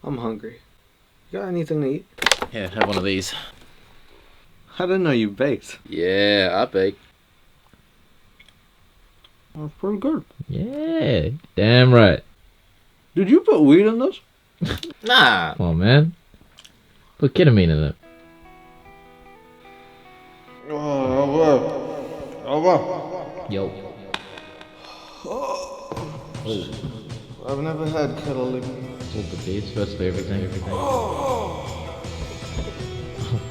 I'm hungry. You got anything to eat? Yeah, have one of these. I didn't know you baked. Yeah, I bake. That's pretty good. Yeah, damn right. Did you put weed in this? Nah. Come on, man. Put ketamine in it. Yo. I've never had ketamine. Oh, but these first for everything.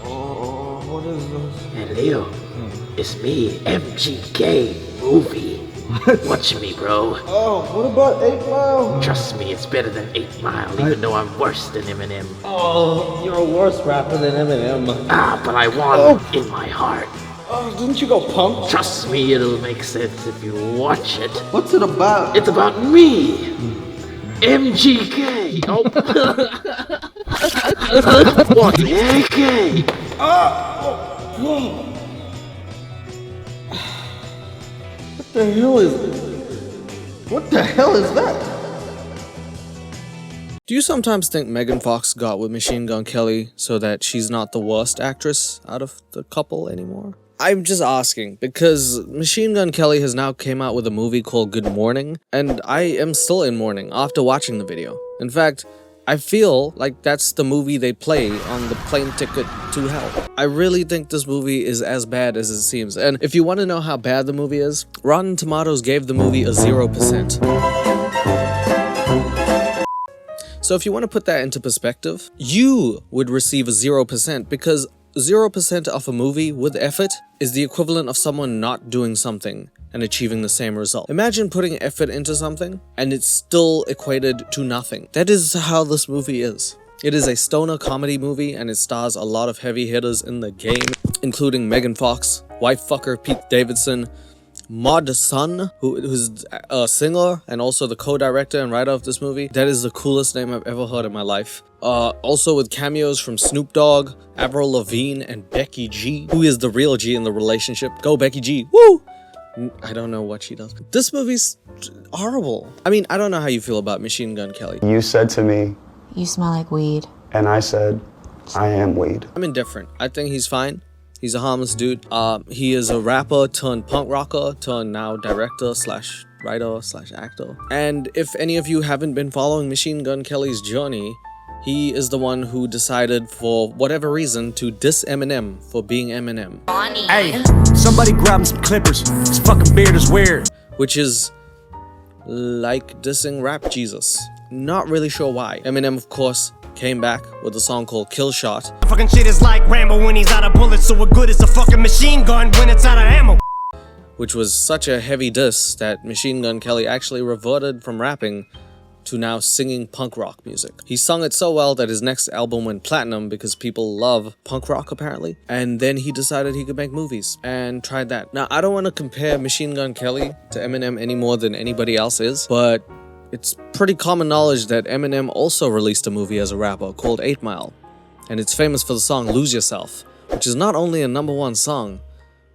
What is this? Hey Leo, it's me, MGK movie. Watch me, bro. Oh, what about 8 Mile? Trust me, it's better than 8 Mile, even though I'm worse than Eminem. Oh, you're a worse rapper than Eminem. Ah, but I won in my heart. Oh, didn't you go Punk? Trust me, it'll make sense if you watch it. What's it about? It's about me, MGK. Oh. What? AK. What the hell is this? What the hell is that? Do you sometimes think Megan Fox got with Machine Gun Kelly so that she's not the worst actress out of the couple anymore? I'm just asking, because Machine Gun Kelly has now came out with a movie called Good Mourning, and I am still in mourning after watching the video. In fact, I feel like that's the movie they play on the plane ticket to hell. I really think this movie is as bad as it seems, and if you want to know how bad the movie is, Rotten Tomatoes gave the movie a 0%. So if you want to put that into perspective, you would receive a 0% because 0% of a movie with effort is the equivalent of someone not doing something and achieving the same result. Imagine putting effort into something and it's still equated to nothing. That is how this movie is. It is a stoner comedy movie and it stars a lot of heavy hitters in the game, including Megan Fox, wife fucker Pete Davidson, Mod Sun, who's a singer and also the co-director and writer of this movie. That is the coolest name I've ever heard in my life. Also with cameos from Snoop Dogg, Avril Lavigne, and Becky G, who is the real G in the relationship. Go Becky G, woo! I don't know what she does. This movie's horrible. I mean, I don't know how you feel about Machine Gun Kelly. You said to me, You smell like weed. and I said, I am weed. I'm indifferent. I think he's fine. He's a harmless dude. He is a rapper turned punk rocker turned now director slash writer slash actor. And if any of you haven't been following Machine Gun Kelly's journey, he is the one who decided for whatever reason to diss Eminem for being Eminem. Hey, somebody grab him some clippers. His fucking beard is weird. Which is like dissing Rap Jesus. Not really sure why. Eminem, of course, came back with a song called Kill Shot. Fucking shit is like Rambo when he's out of bullets, so what good is a fucking machine gun when it's out of ammo? Which was such a heavy diss that Machine Gun Kelly actually reverted from rapping to now singing punk rock music. He sung it so well that his next album went platinum because people love punk rock apparently. And then he decided he could make movies and tried that. Now, I don't want to compare Machine Gun Kelly to Eminem any more than anybody else is, but it's pretty common knowledge that Eminem also released a movie as a rapper called 8 Mile. And it's famous for the song Lose Yourself, which is not only a #1 song,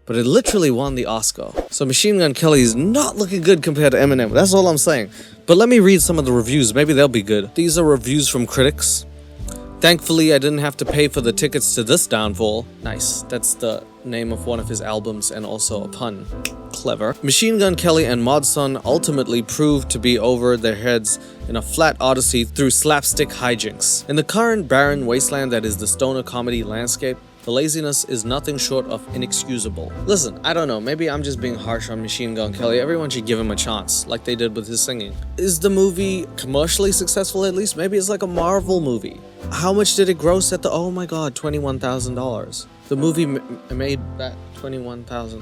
but it literally won the Oscar. So Machine Gun Kelly is not looking good compared to Eminem, that's all I'm saying. But let me read some of the reviews, maybe they'll be good. These are reviews from critics. Thankfully, I didn't have to pay for the tickets to this downfall. Nice, that's the name of one of his albums and also a pun. Clever. Machine Gun Kelly and Mod Sun ultimately proved to be over their heads in a flat odyssey through slapstick hijinks. In the current barren wasteland that is the stoner comedy landscape, the laziness is nothing short of inexcusable. Listen, I don't know, maybe I'm just being harsh on Machine Gun Kelly. Everyone should give him a chance, like they did with his singing. Is the movie commercially successful at least? Maybe it's like a Marvel movie. How much did it gross at the, oh my god, $21,000? The movie made that $21,000.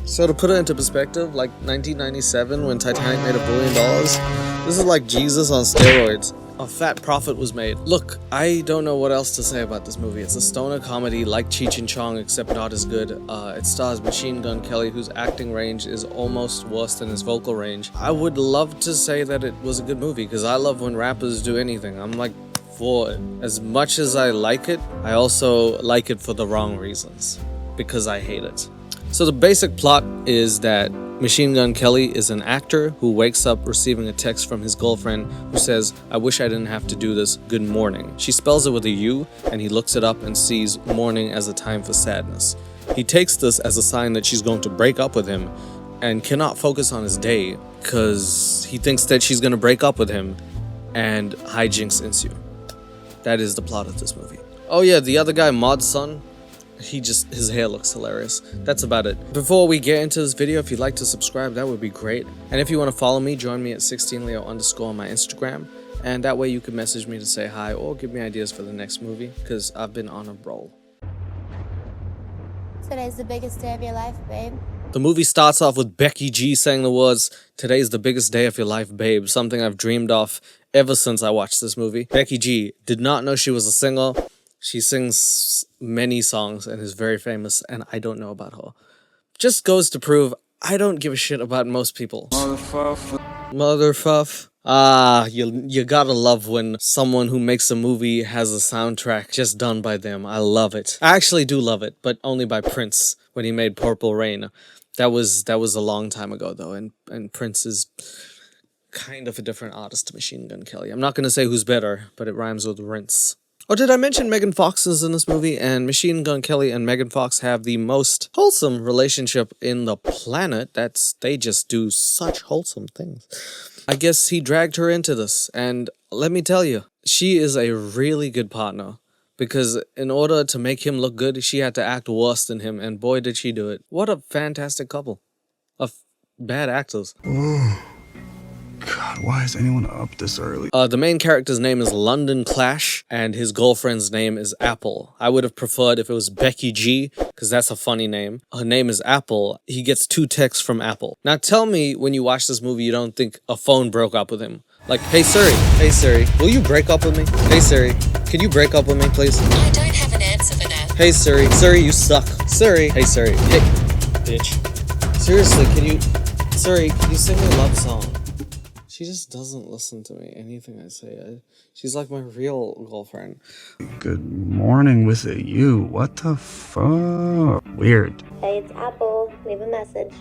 So to put it into perspective, like 1997 when Titanic made $1 billion, this is like Jesus on steroids. A fat profit was made. Look, I don't know what else to say about this movie. It's a stoner comedy like Cheech and Chong, except not as good. It stars Machine Gun Kelly, whose acting range is almost worse than his vocal range. I would love to say that it was a good movie, because I love when rappers do anything. I'm like for it. As much as I like it, I also like it for the wrong reasons, because I hate it. So the basic plot is that Machine Gun Kelly is an actor who wakes up receiving a text from his girlfriend who says, "I wish I didn't have to do this, good morning." She spells it with a U, and he looks it up and sees mourning as a time for sadness. He takes this as a sign that she's going to break up with him and cannot focus on his day because he thinks that she's going to break up with him and hijinks ensue. That is the plot of this movie. Oh yeah, the other guy, Mod's son, his hair looks hilarious. That's about it. Before we get into this video, if you'd like to subscribe, that would be great. And if you want to follow me, join me at 16leo_ on my Instagram. And that way you can message me to say hi or give me ideas for the next movie, because I've been on a roll. Today's the biggest day of your life, babe. The movie starts off with Becky G saying the words, "Today's the biggest day of your life, babe," something I've dreamed of ever since I watched this movie. Becky G did not know she was a singer. She sings many songs and is very famous, and I don't know about her. Just goes to prove I don't give a shit about most people. Motherfuff. You gotta love when someone who makes a movie has a soundtrack just done by them. I love it. I actually do love it, but only by Prince when he made Purple Rain. That was a long time ago though, and Prince is kind of a different artist to Machine Gun Kelly. I'm not gonna say who's better, but it rhymes with rinse. Oh, did I mention Megan Fox is in this movie? And Machine Gun Kelly and Megan Fox have the most wholesome relationship in the planet. They just do such wholesome things. I guess he dragged her into this, and let me tell you, she is a really good partner. Because in order to make him look good, she had to act worse than him, and boy did she do it. What a fantastic couple of bad actors. God, why is anyone up this early? The main character's name is London Clash, and his girlfriend's name is Apple. I would have preferred if it was Becky G, because that's a funny name. Her name is Apple. He gets 2 texts from Apple. Now tell me when you watch this movie you don't think a phone broke up with him. Like, hey Siri, will you break up with me? Hey Siri, can you break up with me, please? I don't have an answer for that. Hey Siri, you suck. Siri, hey Siri, hey, bitch. Seriously, can you sing me a love song? She just doesn't listen to me, anything I say. She's like my real girlfriend. Good morning with a U. What the fuck? Weird. Hey, it's Apple. Leave a message.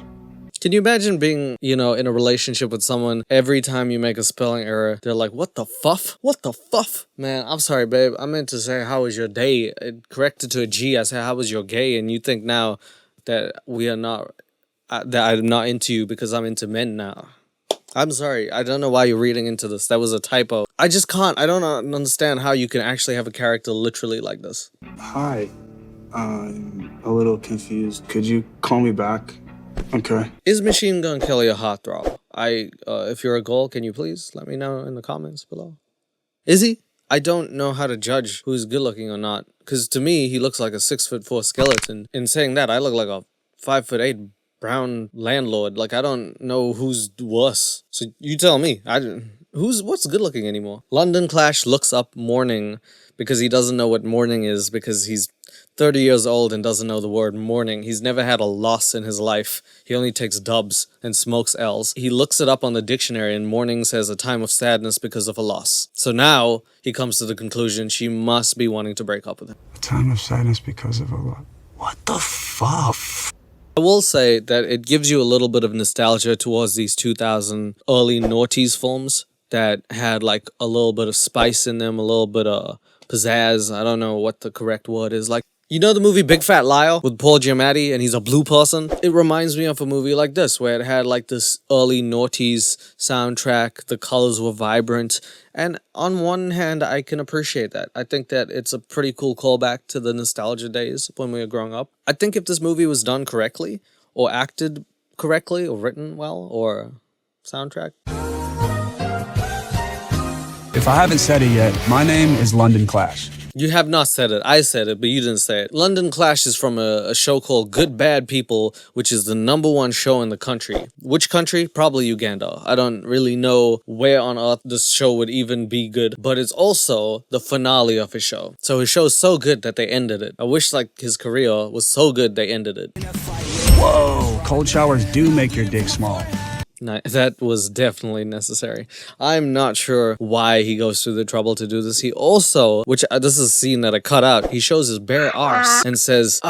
Can you imagine being, in a relationship with someone, every time you make a spelling error, they're like, what the fuff? What the fuff? Man, I'm sorry, babe. I meant to say, how was your day? It corrected to a G. I said, how was your gay? And you think now that we are not, that I'm not into you because I'm into men now. I'm sorry. I don't know why you're reading into this. That was a typo. I just can't. I don't understand how you can actually have a character literally like this. Hi. I'm a little confused. Could you call me back? Okay. Is Machine Gun Kelly a heartthrob? If you're a girl, can you please let me know in the comments below? Is he? I don't know how to judge who's good looking or not. Because to me, he looks like a 6'4" skeleton. In saying that, I look like a 5'8" brown landlord. Like, I don't know who's worse. So you tell me. What's good looking anymore? London Clash looks up Mourning because he doesn't know what mourning is, because he's 30 years old and doesn't know the word mourning. He's never had a loss in his life. He only takes dubs and smokes L's. He looks it up on the dictionary, and mourning says a time of sadness because of a loss. So now he comes to the conclusion she must be wanting to break up with him. A time of sadness because of a lot. What the fuck? I will say that it gives you a little bit of nostalgia towards these 2000 early noughties films that had like a little bit of spice in them, a little bit of pizzazz. I don't know what the correct word is. Like, you know the movie Big Fat Liar with Paul Giamatti and he's a blue person? It reminds me of a movie like this where it had like this early noughties soundtrack. The colors were vibrant. And on one hand, I can appreciate that. I think that it's a pretty cool callback to the nostalgia days when we were growing up. I think if this movie was done correctly or acted correctly or written well or soundtrack. If I haven't said it yet, my name is London Clash. You have not said it. I said it, but you didn't say it. London Clash is from a show called Good Bad People, which is the #1 show in the country. Which country? Probably Uganda. I don't really know where on earth this show would even be good, but it's also the finale of his show. So his show's so good that they ended it. I wish like his career was so good they ended it. Whoa, cold showers do make your dick small. That was definitely necessary. I'm not sure why he goes through the trouble to do this. He also, this is a scene that I cut out, he shows his bare arse and says,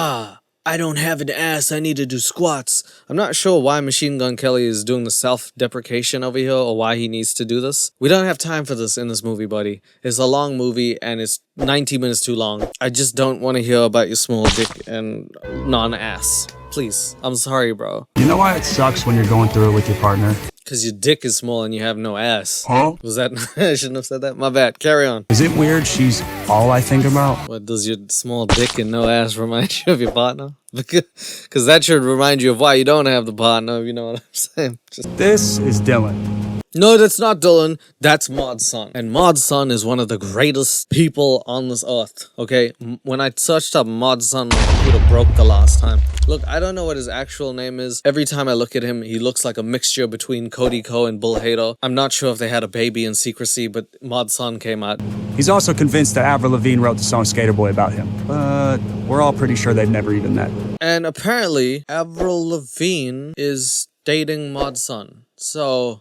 I don't have an ass, I need to do squats. I'm not sure why Machine Gun Kelly is doing the self-deprecation over here or why he needs to do this. We don't have time for this in this movie, buddy. It's a long movie and it's 90 minutes too long. I just don't want to hear about your small dick and non-ass. Please, I'm sorry, bro. You know why it sucks when you're going through it with your partner? Because your dick is small and you have no ass. Huh? Was that... I shouldn't have said that. My bad. Carry on. Is it weird she's all I think about? What, does your small dick and no ass remind you of your partner? Because that should remind you of why you don't have the partner, you know what I'm saying? This is Dylan. No, that's not Dylan. That's Mod's son. And Mod's son is one of the greatest people on this earth, okay? When I searched up Mod's son, my computer broke the last time. Look, I don't know what his actual name is. Every time I look at him, he looks like a mixture between Cody Ko and Bull Hader. I'm not sure if they had a baby in secrecy, but Mod's son came out. He's also convinced that Avril Lavigne wrote the song Skater Boy about him. But we're all pretty sure they've never even met. And apparently, Avril Lavigne is dating Mod's son. So...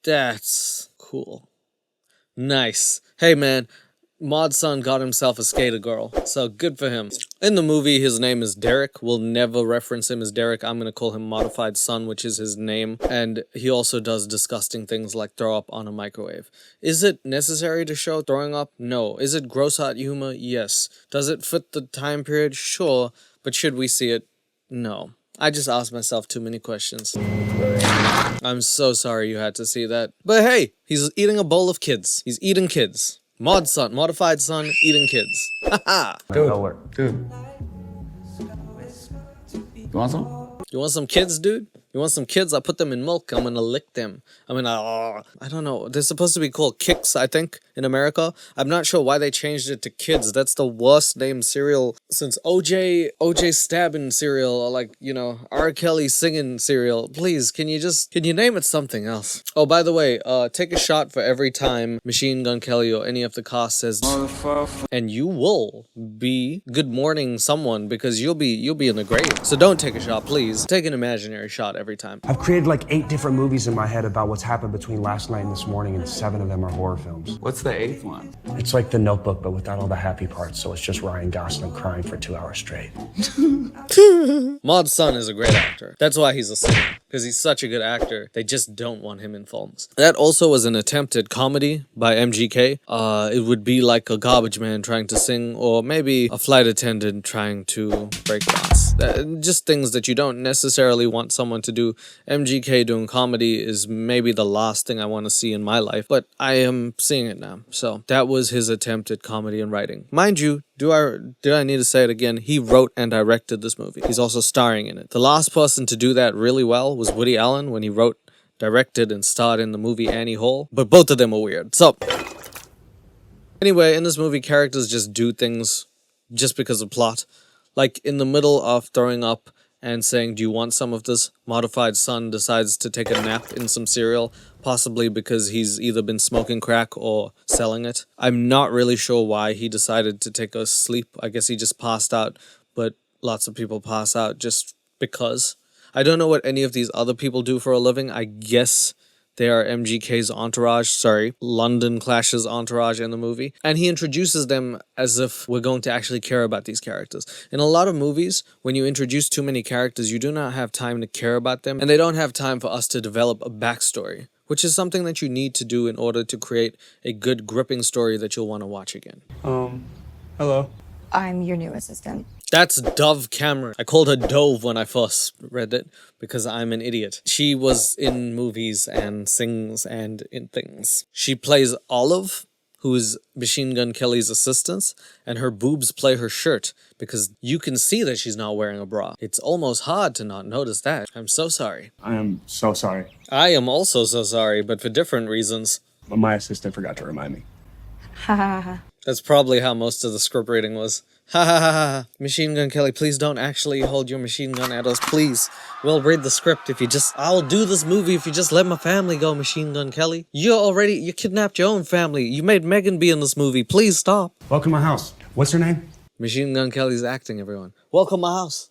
that's cool. Nice. Hey man, Mod's son got himself a skater girl, so good for him. In the movie, his name is Derek. We'll never reference him as Derek. I'm gonna call him Modified Son, which is his name. And he also does disgusting things like throw up on a microwave. Is it necessary to show throwing up? No. Is it gross out humor? Yes. Does it fit the time period? Sure. But should we see it? No. I just asked myself too many questions. I'm so sorry you had to see that. But hey, he's eating a bowl of kids. He's eating kids. Mod son, modified son, eating kids. Haha. Dude. You want some? You want some kids, dude? You want some kids? I put them in milk. I'm gonna lick them. I don't know. They're supposed to be called Kicks, I think, in America. I'm not sure why they changed it to Kids. That's the worst named cereal since OJ stabbing cereal, or like, you know, R. Kelly singing cereal. Please, can you name it something else? Oh, by the way, take a shot for every time Machine Gun Kelly or any of the cast says, and you will be good morning someone because you'll be in the grave. So don't take a shot, please. Take an imaginary shot every time. I've created like 8 different movies in my head about what's happened between last night and this morning, and 7 of them are horror films. What's the 8th one? It's like The Notebook, but without all the happy parts, so it's just Ryan Gosling crying for 2 hours straight. Mod's son is a great actor. That's why he's a singer, because he's such a good actor. They just don't want him in films. That also was an attempt at comedy by MGK. It would be like a garbage man trying to sing, or maybe a flight attendant trying to break dance. Just things that you don't necessarily want someone to do. MGK doing comedy is maybe the last thing I want to see in my life, but I am seeing it now. So that was his attempt at comedy and writing. Mind you, did I need to say it again? He wrote and directed this movie. He's also starring in it. The last person to do that really well was Woody Allen when he wrote, directed, and starred in the movie Annie Hall, but both of them were weird. So anyway, in this movie, characters just do things just because of plot. Like in the middle of throwing up and saying, do you want some of this? Modified son decides to take a nap in some cereal, possibly because he's either been smoking crack or selling it. I'm not really sure why he decided to take a sleep. I guess he just passed out, but lots of people pass out just because. I don't know what any of these other people do for a living. I guess they are MGK's entourage, London Clash's entourage in the movie. And he introduces them as if we're going to actually care about these characters. In a lot of movies, when you introduce too many characters, you do not have time to care about them, and they don't have time for us to develop a backstory, which is something that you need to do in order to create a good, gripping story that you'll want to watch again. Hello. I'm your new assistant. That's Dove Cameron. I called her Dove when I first read it because I'm an idiot. She was in movies and sings and in things. She plays Olive, who is Machine Gun Kelly's assistant, and her boobs play her shirt because you can see that she's not wearing a bra. It's almost hard to not notice that. I'm so sorry. I am so sorry. I am also so sorry, but for different reasons. But my assistant forgot to remind me. Ha ha ha. That's probably how most of the script reading was. Ha ha ha ha. Machine Gun Kelly, please don't actually hold your machine gun at us, please. We'll read the script if you just... I'll do this movie if you just let my family go, Machine Gun Kelly. You kidnapped your own family. You made Megan be in this movie. Please stop. Welcome to my house. What's her name? Machine Gun Kelly's acting, everyone. Welcome my house.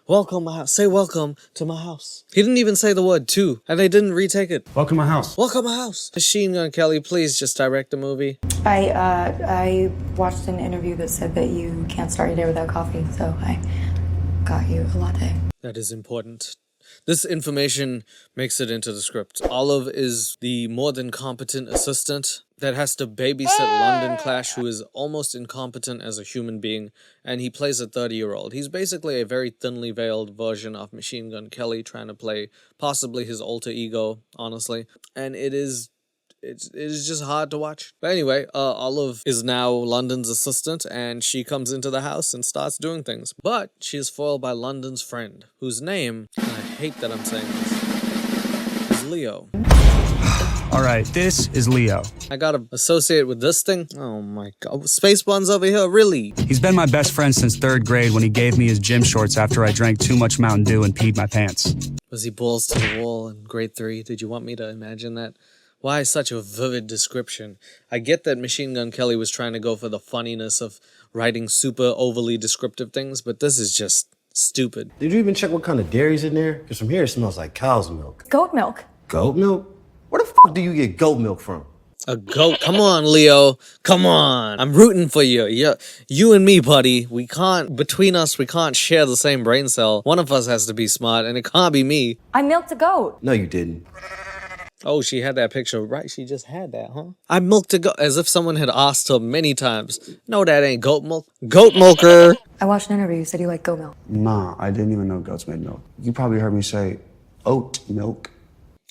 Welcome my house. Say welcome to my house. He didn't even say the word to, and they didn't retake it. Welcome to my house. Welcome my house. Machine Gun Kelly, please just direct the movie. I watched an interview that said that you can't start your day without coffee, so I got you a latte. That is important. This information makes it into the script. Olive is the more than competent assistant that has to babysit London Clash, who is almost incompetent as a human being, and he plays a 30-year-old. He's basically a very thinly veiled version of Machine Gun Kelly, trying to play possibly his alter ego, honestly. And it is just hard to watch. But anyway, Olive is now London's assistant, and she comes into the house and starts doing things. But she is foiled by London's friend, whose name, and I hate that I'm saying this, is Leo. All right, this is Leo. I gotta associate with this thing? Oh my god. Space Buns over here, really? He's been my best friend since 3rd grade when he gave me his gym shorts after I drank too much Mountain Dew and peed my pants. Was he balls to the wall in grade 3? Did you want me to imagine that? Why such a vivid description? I get that Machine Gun Kelly was trying to go for the funniness of writing super overly descriptive things, but this is just stupid. Did you even check what kind of dairy's in there? Because from here it smells like cow's milk. Goat milk. Goat milk? Where the fuck do you get goat milk from? A goat? Come on, Leo. Come on. I'm rooting for you. You and me, buddy. Between us, we can't share the same brain cell. One of us has to be smart, and it can't be me. I milked a goat. No, you didn't. Oh, she had that picture, right? She just had that, huh? I milked a goat, as if someone had asked her many times. No, that ain't goat milk. Goat milker! I watched an interview. You said you like goat milk. Nah, I didn't even know goats made milk. You probably heard me say oat milk.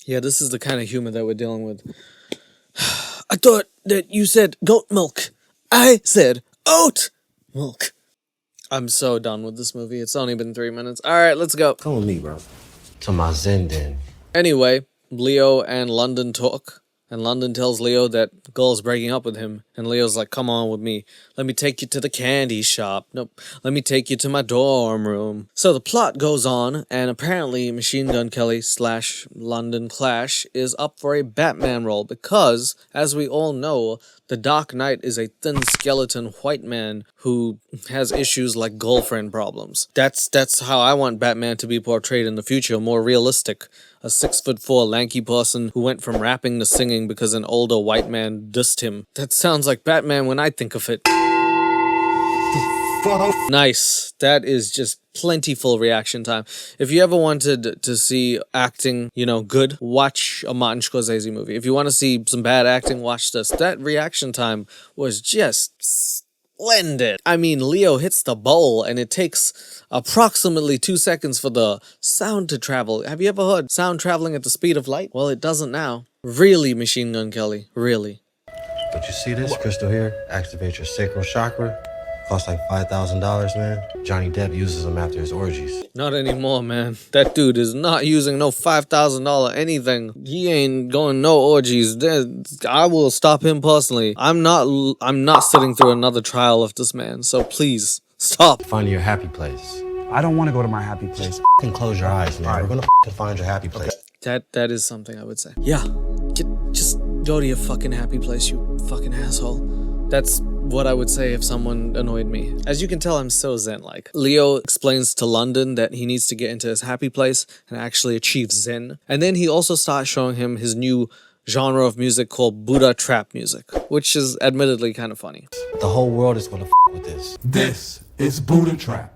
Yeah, this is the kind of humor that we're dealing with. I thought that you said goat milk. I said oat milk. I'm so done with this movie. It's only been 3 minutes. Alright, let's go. Come with me, bro. To my zen den. Anyway, Leo and London talk, and London tells Leo that girl's breaking up with him, and Leo's like, come on with me. Let me take you to the candy shop. Nope. Let me take you to my dorm room. So the plot goes on, and apparently Machine Gun Kelly / London Clash is up for a Batman role because, as we all know, the Dark Knight is a thin skeleton white man who has issues like girlfriend problems. That's how I want Batman to be portrayed in the future, more realistic. A 6'4" lanky person who went from rapping to singing because an older white man dissed him. That sounds like Batman when I think of it. Nice. That is just plentiful reaction time. If you ever wanted to see acting, good, watch a Martin Scorsese movie. If you want to see some bad acting, watch this. That reaction time was just splendid. I mean, Leo hits the bowl and it takes approximately 2 seconds for the sound to travel. Have you ever heard sound traveling at the speed of light? Well, it doesn't now. Really, Machine Gun Kelly. Really. But you see this crystal here? Activate your sacral chakra. Costs like $5,000, man. Johnny Depp uses them after his orgies. Not anymore, man. That dude is not using no $5,000 anything. He ain't going no orgies. I will stop him personally. I'm not sitting through another trial of this man. So please stop. Find your happy place. I don't want to go to my happy place. F***ing close your eyes, man. We're gonna find your happy place. That is something I would say. Yeah. Just go to your fucking happy place, you fucking asshole. That's what I would say if someone annoyed me. As you can tell, I'm so zen-like. Leo explains to London that he needs to get into his happy place and actually achieve zen. And then he also starts showing him his new genre of music called Buddha trap music, which is admittedly kind of funny. The whole world is gonna f with this. This is Buddha trap.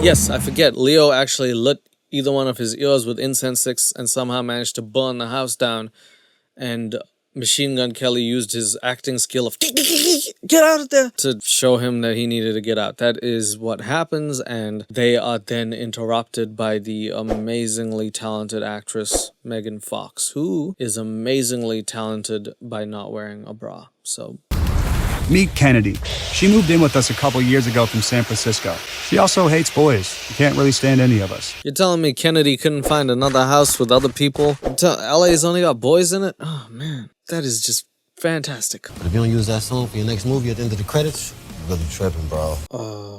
Yes, I forget. Leo actually lit either one of his ears with incense sticks and somehow managed to burn the house down. And Machine Gun Kelly used his acting skill of get out of there to show him that he needed to get out. That is what happens, and they are then interrupted by the amazingly talented actress Megan Fox, who is amazingly talented by not wearing a bra. So Meet Kennedy. She moved in with us a couple years ago from San Francisco. She also hates boys. She can't really stand any of us. You're telling me Kennedy couldn't find another house with other people? LA's only got boys in it? Oh man, that is just fantastic. But if you don't use that song for your next movie at the end of the credits, you're really tripping, bro.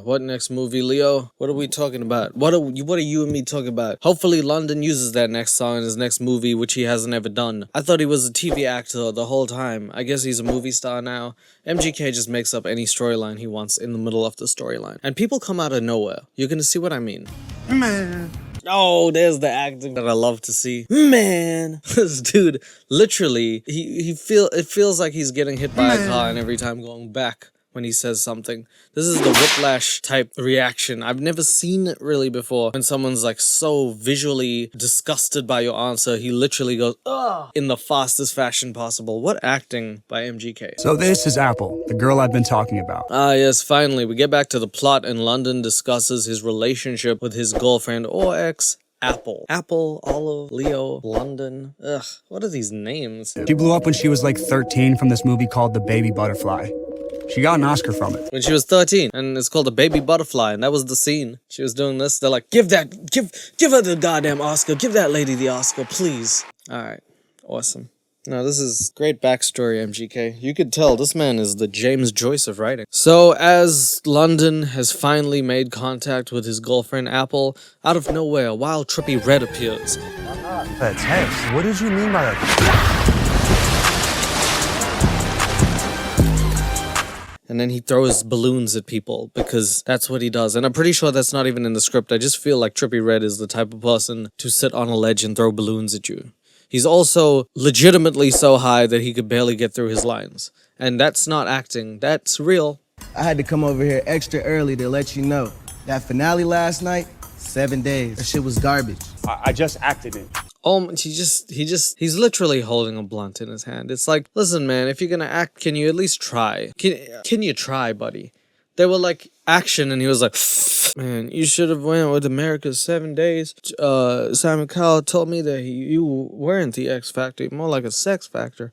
What next movie, Leo? What are we talking about? What are you and me talking about? Hopefully London uses that next song in his next movie, which he hasn't ever done. I thought he was a TV actor the whole time. I guess he's a movie star now. MGK just makes up any storyline he wants in the middle of the storyline. And people come out of nowhere. You're gonna see what I mean. Man, Oh, there's the acting that I love to see. Man, this dude, literally, it feels like he's getting hit by a car and every time going back when he says something. This is the whiplash type reaction. I've never seen it really before. When someone's like so visually disgusted by your answer, he literally goes, ugh, in the fastest fashion possible. What acting by MGK. So this is Apple, the girl I've been talking about. Ah, yes, finally, we get back to the plot and London discusses his relationship with his girlfriend or ex, Apple. Apple, Olive, Leo, London. Ugh, what are these names? She blew up when she was like 13 from this movie called The Baby Butterfly. She got an Oscar from it. When she was 13, and it's called A Baby Butterfly, and that was the scene. She was doing this, they're like, give her the goddamn Oscar, give that lady the Oscar, please. Alright, awesome. No, this is great backstory, MGK. You could tell this man is the James Joyce of writing. So, as London has finally made contact with his girlfriend Apple, out of nowhere, a wild trippy red appears. That text, what did you mean by that? And then he throws balloons at people because that's what he does. And I'm pretty sure that's not even in the script. I just feel like Trippy Red is the type of person to sit on a ledge and throw balloons at you. He's also legitimately so high that he could barely get through his lines. And that's not acting, that's real. I had to come over here extra early to let you know. That finale last night, 7 days. That shit was garbage. I just acted it. Oh, he's literally holding a blunt in his hand. It's like, listen, man, if you're gonna act, can you at least try? Can you try, buddy? They were like, action, and he was like, man, you should have went with America's 7 days. Simon Cowell told me that you weren't the X Factor, more like a sex factor.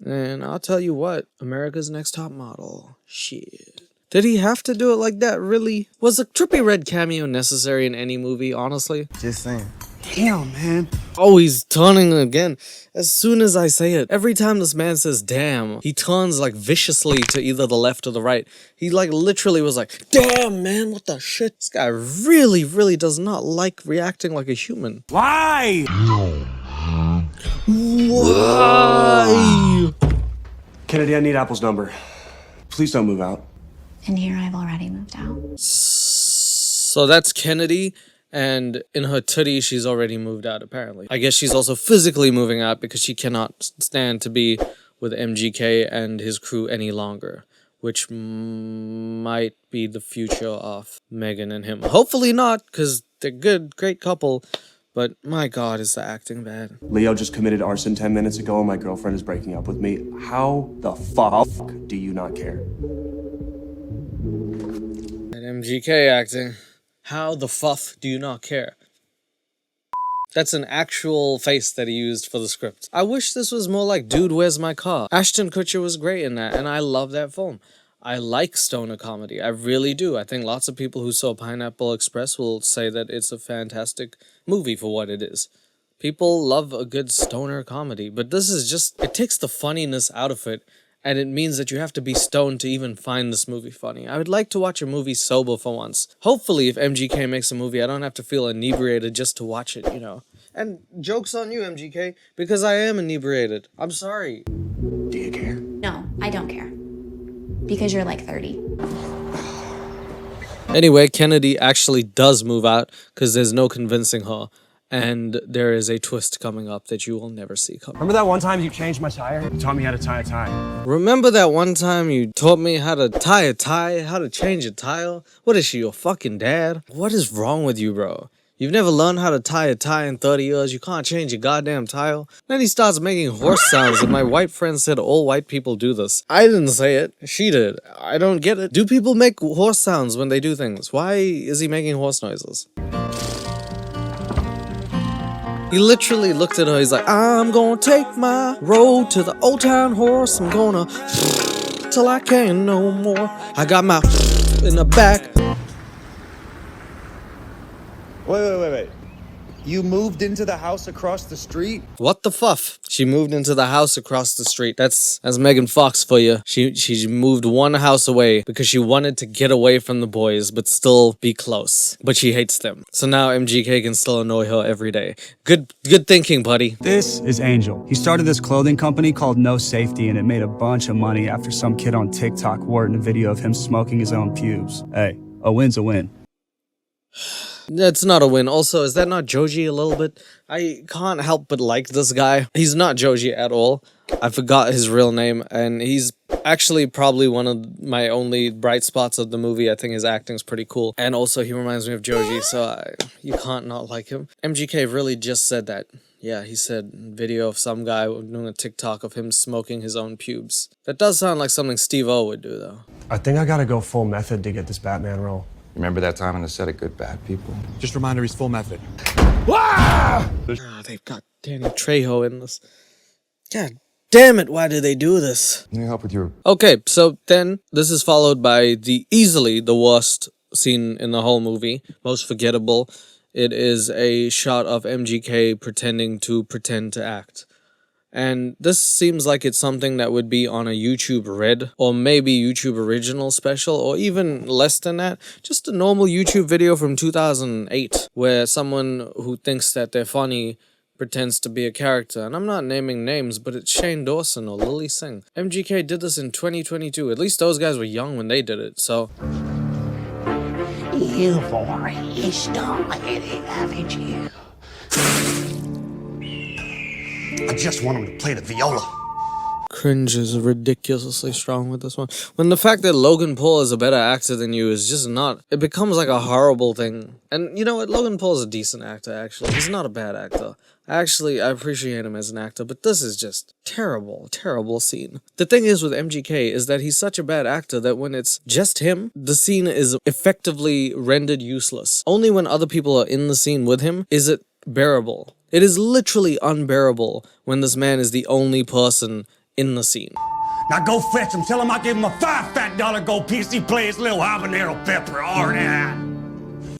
And I'll tell you what, America's Next Top Model. Shit. Did he have to do it like that, really? Was a Trippy Red cameo necessary in any movie, honestly? Just saying. Damn, man. Oh, he's turning again. As soon as I say it, every time this man says damn, he turns like viciously to either the left or the right. He like literally was like, damn, man, what the shit? This guy really, really does not like reacting like a human. Why? Why? Kennedy, I need Apple's number. Please don't move out. And here I've already moved out. So that's Kennedy. And in her titty, she's already moved out, apparently. I guess she's also physically moving out because she cannot stand to be with MGK and his crew any longer. Which might be the future of Megan and him. Hopefully not, because they're great couple. But my God, is the acting bad. Leo just committed arson 10 minutes ago and my girlfriend is breaking up with me. How the fuck do you not care? That MGK acting. How the fuff do you not care? That's an actual face that he used for the script. I wish this was more like Dude, Where's My Car? Ashton Kutcher was great in that, and I love that film. I like stoner comedy. I really do. I think lots of people who saw Pineapple Express will say that it's a fantastic movie for what it is. People love a good stoner comedy, but this is just, it takes the funniness out of it, and it means that you have to be stoned to even find this movie funny. I would like to watch a movie sober for once. Hopefully, if MGK makes a movie, I don't have to feel inebriated just to watch it, you know. And joke's on you, MGK, because I am inebriated. I'm sorry. Do you care? No, I don't care. Because you're like 30. Anyway, Kennedy actually does move out because there's no convincing her. And there is a twist coming up that you will never see coming. Remember that one time you changed my tire? You taught me how to tie a tie. Remember that one time you taught me how to tie a tie, how to change a tile? What is she, your fucking dad? What is wrong with you, bro? You've never learned how to tie a tie in 30 years, you can't change your goddamn tile? Then he starts making horse sounds and my white friend said all white people do this. I didn't say it, she did. I don't get it. Do people make horse sounds when they do things? Why is he making horse noises? He literally looked at her, he's like, I'm gonna take my road to the old town horse, I'm gonna till I can't no more. I got my in the back. Wait. You moved into the house across the street? What the fuff? She moved into the house across the street. That's Megan Fox for you. She moved one house away because she wanted to get away from the boys but still be close. But she hates them. So now MGK can still annoy her every day. Good thinking, buddy. This is Angel. He started this clothing company called No Safety and it made a bunch of money after some kid on TikTok wore it in a video of him smoking his own pubes. Hey, a win's a win. That's not a win. Also, is that not Joji a little bit? I can't help but like this guy. He's not Joji at all. I forgot his real name, and he's actually probably one of my only bright spots of the movie. I think his acting's pretty cool. And also, he reminds me of Joji, so you can't not like him. MGK really just said that. Yeah, he said video of some guy doing a TikTok of him smoking his own pubes. That does sound like something Steve-O would do, though. I think I gotta go full method to get this Batman role. Remember that time on the set of Good Bad People? Just remind her he's full method. They've got Danny Trejo in this. God damn it, why do they do this? Can you help with your... Okay, so then this is followed by easily the worst scene in the whole movie. Most forgettable. It is a shot of MGK pretending to act. And this seems like it's something that would be on a YouTube Red or maybe YouTube Original special or even less than that. Just a normal YouTube video from 2008 where someone who thinks that they're funny pretends to be a character. And I'm not naming names, but it's Shane Dawson or Lily Singh. MGK did this in 2022. At least those guys were young when they did it, so... You've already started, haven't you? I just want him to play the viola. Cringe is ridiculously strong with this one. When the fact that Logan Paul is a better actor than you is just not... It becomes like a horrible thing. And you know what? Logan Paul is a decent actor, actually. He's not a bad actor. Actually, I appreciate him as an actor, but this is just terrible, terrible scene. The thing is with MGK is that he's such a bad actor that when it's just him, the scene is effectively rendered useless. Only when other people are in the scene with him is it bearable. It is literally unbearable when this man is the only person in the scene. Now go fetch him. Tell him I gave him a $5 fat gold piece. He plays little habanero pepper. All that.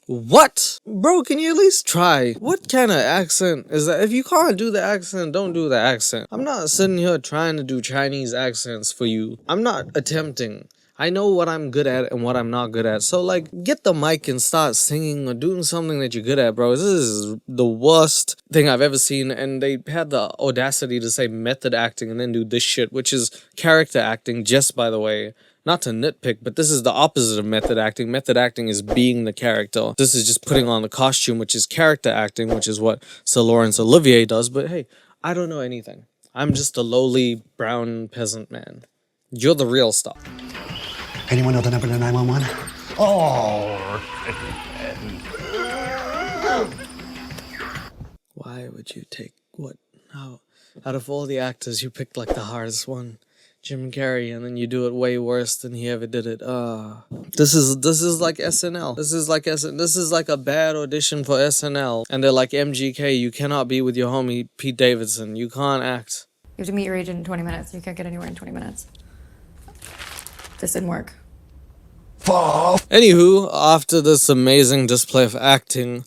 What? Bro, can you at least try? What kind of accent is that? If you can't do the accent, don't do the accent. I'm not sitting here trying to do Chinese accents for you. I'm not attempting. I know what I'm good at and what I'm not good at. So, like, get the mic and start singing or doing something that you're good at, bro. This is the worst thing I've ever seen. And they had the audacity to say method acting and then do this shit, which is character acting, just by the way. Not to nitpick, but this is the opposite of method acting. Method acting is being the character. This is just putting on the costume, which is character acting, which is what Sir Laurence Olivier does. But hey, I don't know anything. I'm just a lowly brown peasant man. You're the real stuff. Anyone know the number to 911? Oh. Why would you take what? How? Out of all the actors, you picked like the hardest one. Jim Carrey, and then you do it way worse than he ever did it. This is like SNL. This is like a bad audition for SNL. And they're like, MGK, you cannot be with your homie Pete Davidson. You can't act. You have to meet your agent in 20 minutes. You can't get anywhere in 20 minutes. This didn't work. Anywho, after this amazing display of acting,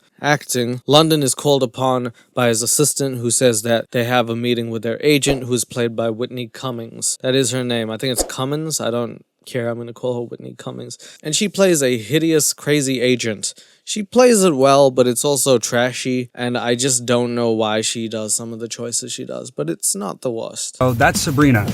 London is called upon by his assistant, who says that they have a meeting with their agent, who's played by Whitney Cummings. That is her name. I think it's Cummins. I don't care. I'm going to call her Whitney Cummings. And she plays a hideous, crazy agent. She plays it well, but it's also trashy, and I just don't know why she does some of the choices she does, but it's not the worst. Oh, that's Sabrina.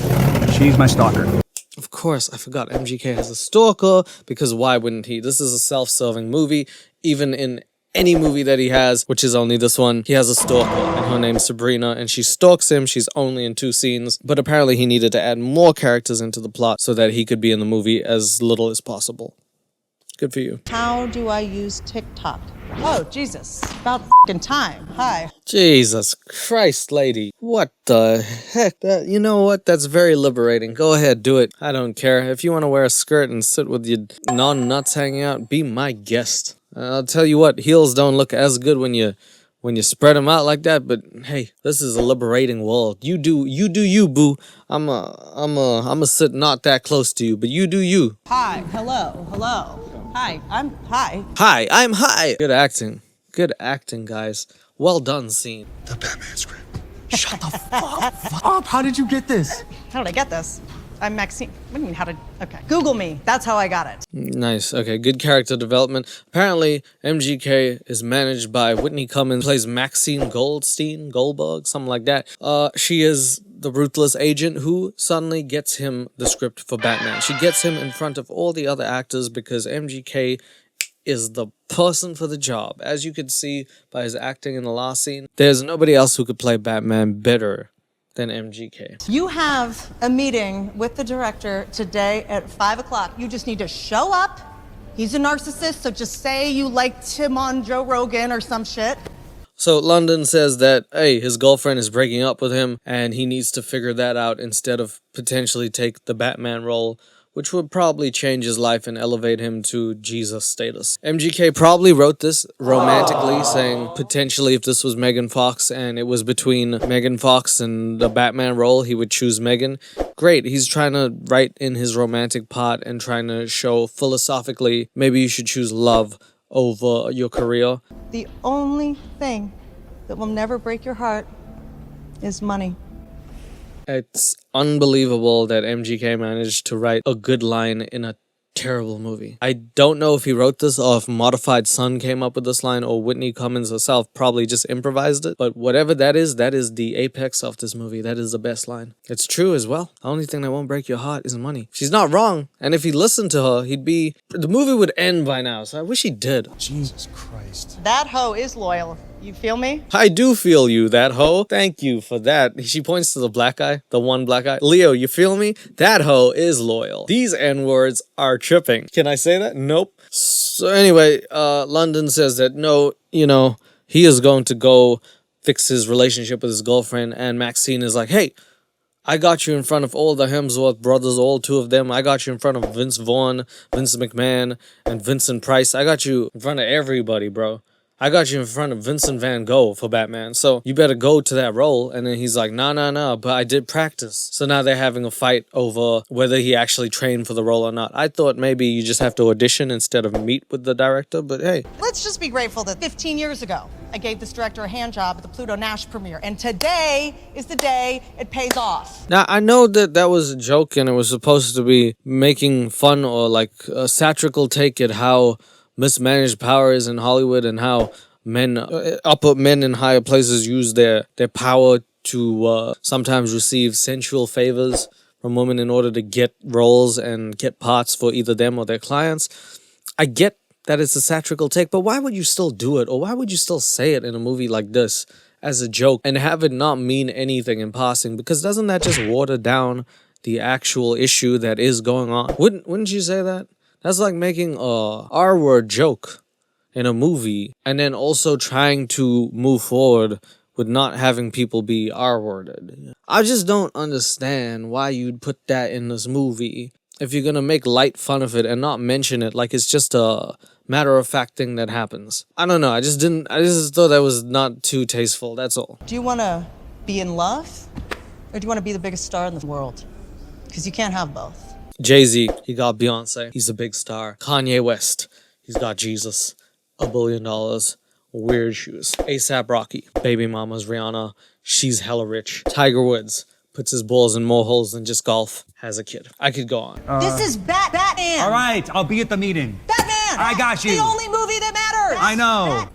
She's my stalker. Of course, I forgot MGK has a stalker, because why wouldn't he? This is a self-serving movie. Even in any movie that he has, which is only this one, he has a stalker, and her name's Sabrina, and she stalks him. She's only in 2 scenes, but apparently he needed to add more characters into the plot so that he could be in the movie as little as possible. Good for you. How do I use TikTok? Oh, Jesus. About f***ing time. Hi. Jesus Christ, lady. What the heck? You know what? That's very liberating. Go ahead, do it. I don't care. If you want to wear a skirt and sit with your non-nuts hanging out, be my guest. I'll tell you what, heels don't look as good when you spread them out like that, but hey, this is a liberating world. You do you, boo. I'm sit not that close to you, but you do you. Hi. Hello. Hi. Hi. Hi, I'm hi. Good acting. Good acting, guys. Well done scene. The Batman script. Shut the fuck up. How did you get this? How did I get this? I'm Maxine. What do you mean, how did... Okay. Google me. That's how I got it. Nice. Okay, good character development. Apparently, MGK is managed by Whitney Cummings, plays Maxine Goldberg, something like that. She is the ruthless agent who suddenly gets him the script for Batman. She gets him in front of all the other actors because MGK is the person for the job. As you could see by his acting in the last scene, there's nobody else who could play Batman better than MGK. You have a meeting with the director today at 5 o'clock. You just need to show up. He's a narcissist, so just say you liked him on Joe Rogan or some shit. So London says that, hey, his girlfriend is breaking up with him and he needs to figure that out instead of potentially take the Batman role, which would probably change his life and elevate him to Jesus status. MGK probably wrote this romantically, saying potentially if this was Megan Fox and it was between Megan Fox and the Batman role, he would choose Megan. Great, he's trying to write in his romantic part and trying to show philosophically, maybe you should choose love over your career. The only thing that will never break your heart is money. It's unbelievable that MGK managed to write a good line in a terrible movie. I don't know if he wrote this or if Modified Sun came up with this line or Whitney Cummings herself probably just improvised it. But whatever that is the apex of this movie. That is the best line. It's true as well. The only thing that won't break your heart is money. She's not wrong. And if he listened to her, the movie would end by now. So I wish he did. Jesus Christ. That hoe is loyal. You feel me? I do feel you, that hoe. Thank you for that. She points to the black guy, the one black guy. Leo, you feel me? That hoe is loyal. These N-words are tripping. Can I say that? Nope. So anyway, London says that no, he is going to go fix his relationship with his girlfriend, and Maxine is like, hey, I got you in front of all the Hemsworth brothers, all two of them. I got you in front of Vince Vaughn, Vince McMahon, and Vincent Price. I got you in front of everybody, bro. I got you in front of Vincent Van Gogh for Batman, so you better go to that role. And then he's like, nah, but I did practice. So now they're having a fight over whether he actually trained for the role or not. I thought maybe you just have to audition instead of meet with the director, but hey. Let's just be grateful that 15 years ago, I gave this director a hand job at the Pluto Nash premiere, and today is the day it pays off. Now, I know that was a joke and it was supposed to be making fun or like a satirical take at how mismanaged power is in Hollywood and how upper men in higher places use their power to sometimes receive sensual favors from women in order to get roles and get parts for either them or their clients. I get that it's a satirical take, but why would you still do it? Or why would you still say it in a movie like this as a joke and have it not mean anything in passing? Because doesn't that just water down the actual issue that is going on? Wouldn't you say that? That's like making a R-word joke in a movie and then also trying to move forward with not having people be R-worded. I just don't understand why you'd put that in this movie if you're gonna make light fun of it and not mention it like it's just a matter-of-fact thing that happens. I don't know, I just thought that was not too tasteful, that's all. Do you want to be in love, or do you want to be the biggest star in the world? Because you can't have both. Jay-Z, he got Beyonce. He's a big star. Kanye West, he's got Jesus. $1 billion. Weird shoes. A$AP Rocky. Baby mama's Rihanna. She's hella rich. Tiger Woods puts his balls in more holes than just golf. Has a kid. I could go on. This is Batman. All right, I'll be at the meeting. Batman. I got you. The only movie that matters. I know.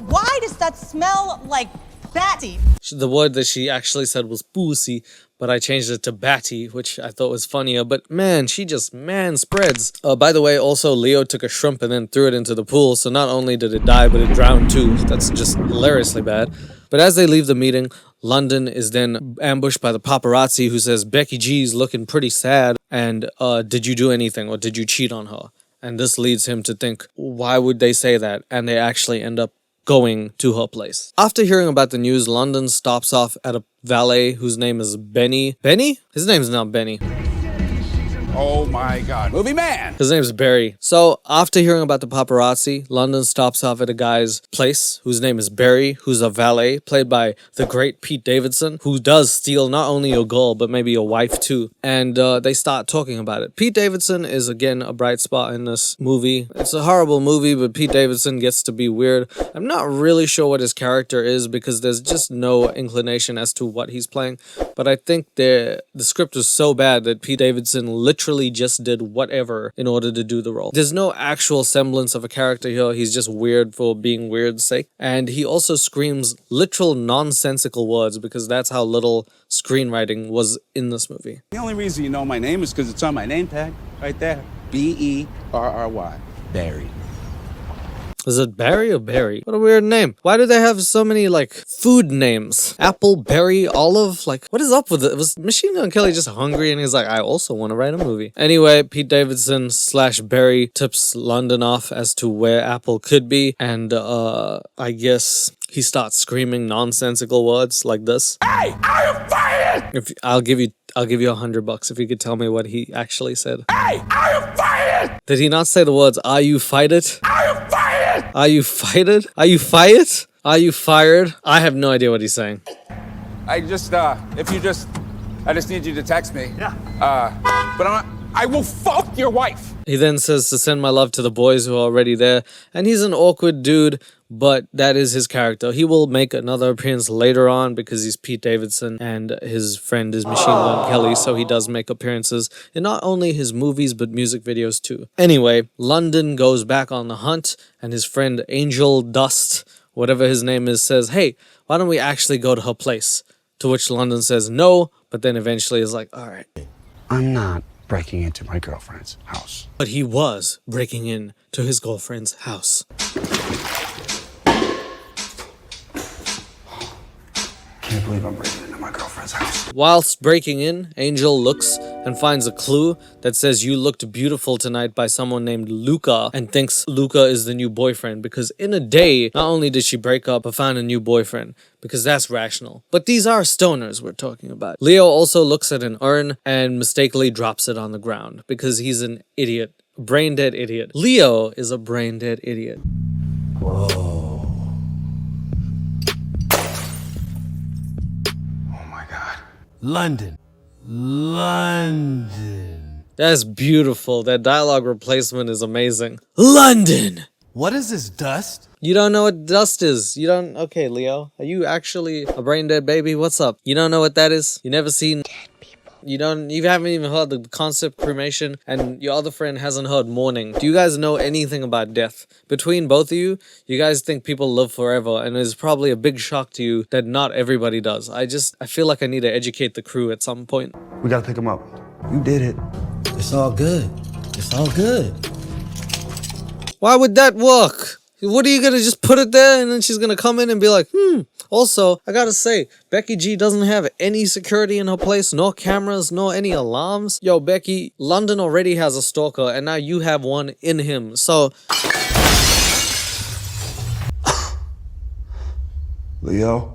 Why does that smell like Batty? The word that she actually said was pussy, but I changed it to batty, which I thought was funnier. But man, she just spreads. By the way, also Leo took a shrimp and then threw it into the pool. So not only did it die, but it drowned too. That's just hilariously bad. But as they leave the meeting, London is then ambushed by the paparazzi who says, Becky G's looking pretty sad. And did you do anything or did you cheat on her? And this leads him to think, why would they say that? And they actually end up going to her place. After hearing about the news, London stops off at a valet whose name is Benny. Benny? His name's not Benny. Oh my God. Movie man. His name's Barry. So after hearing about the paparazzi, London stops off at a guy's place whose name is Barry, who's a valet, played by the great Pete Davidson, who does steal not only your girl, but maybe your wife too. And they start talking about it. Pete Davidson is again a bright spot in this movie. It's a horrible movie, but Pete Davidson gets to be weird. I'm not really sure what his character is because there's just no inclination as to what he's playing. But I think the script was so bad that Pete Davidson literally just did whatever in order to do the role. There's no actual semblance of a character here. He's just weird for being weird's sake. And he also screams literal nonsensical words because that's how little screenwriting was in this movie. The only reason you know my name is because it's on my name tag right there. B-E-R-R-Y. Barry. Is it Barry or Berry? What a weird name. Why do they have so many, like, food names? Apple, berry, olive? Like, what is up with it? Was Machine Gun Kelly just hungry and he's like, I also want to write a movie? Anyway, Pete Davidson / Berry tips London off as to where Apple could be, and I guess he starts screaming nonsensical words like this. Hey, are you fired? I'll give you $100 if you could tell me what he actually said. Hey, are you fired? Did he not say the words, are you fired? Are you fired? Are you fired? Are you fired? Are you fired? I have no idea what he's saying. I just need you to text me. Yeah. But I will fuck your wife. He then says to send my love to the boys who are already there, and he's an awkward dude, but that is his character. He will make another appearance later on because he's Pete Davidson and his friend is Machine Gun Kelly, so he does make appearances in not only his movies but music videos too. Anyway, London goes back on the hunt, and his friend Angel Dust, whatever his name is, says, hey, why don't we actually go to her place? To which London says no, but then eventually is like, all right. I'm not breaking into my girlfriend's house. But he was breaking in to his girlfriend's house. Can't believe I'm breaking into my girlfriend's house. Whilst breaking in, Angel looks and finds a clue that says you looked beautiful tonight by someone named Luca, and thinks Luca is the new boyfriend because in a day, not only did she break up but found a new boyfriend, because that's rational. But these are stoners we're talking about. Leo also looks at an urn and mistakenly drops it on the ground because he's an idiot, brain dead idiot. Leo is a brain dead idiot. Whoa. London. That's beautiful. That dialogue replacement is amazing. London! What is this, dust? You don't know what dust is. You don't... Okay, Leo. Are you actually a brain dead baby? What's up? You don't know what that is? You never seen... Dead people. You haven't even heard the concept cremation, and your other friend hasn't heard mourning. Do you guys know anything about death? Between both of you, you guys think people live forever, and it's probably a big shock to you that not everybody does. I feel like I need to educate the crew at some point. We gotta pick him up. You did it. It's all good. It's all good. Why would that work? What are you gonna just put it there and then she's gonna come in and be like, Also, I gotta say, Becky G doesn't have any security in her place, nor cameras, nor any alarms. Yo, Becky, London already has a stalker and now you have one in him, so... Leo?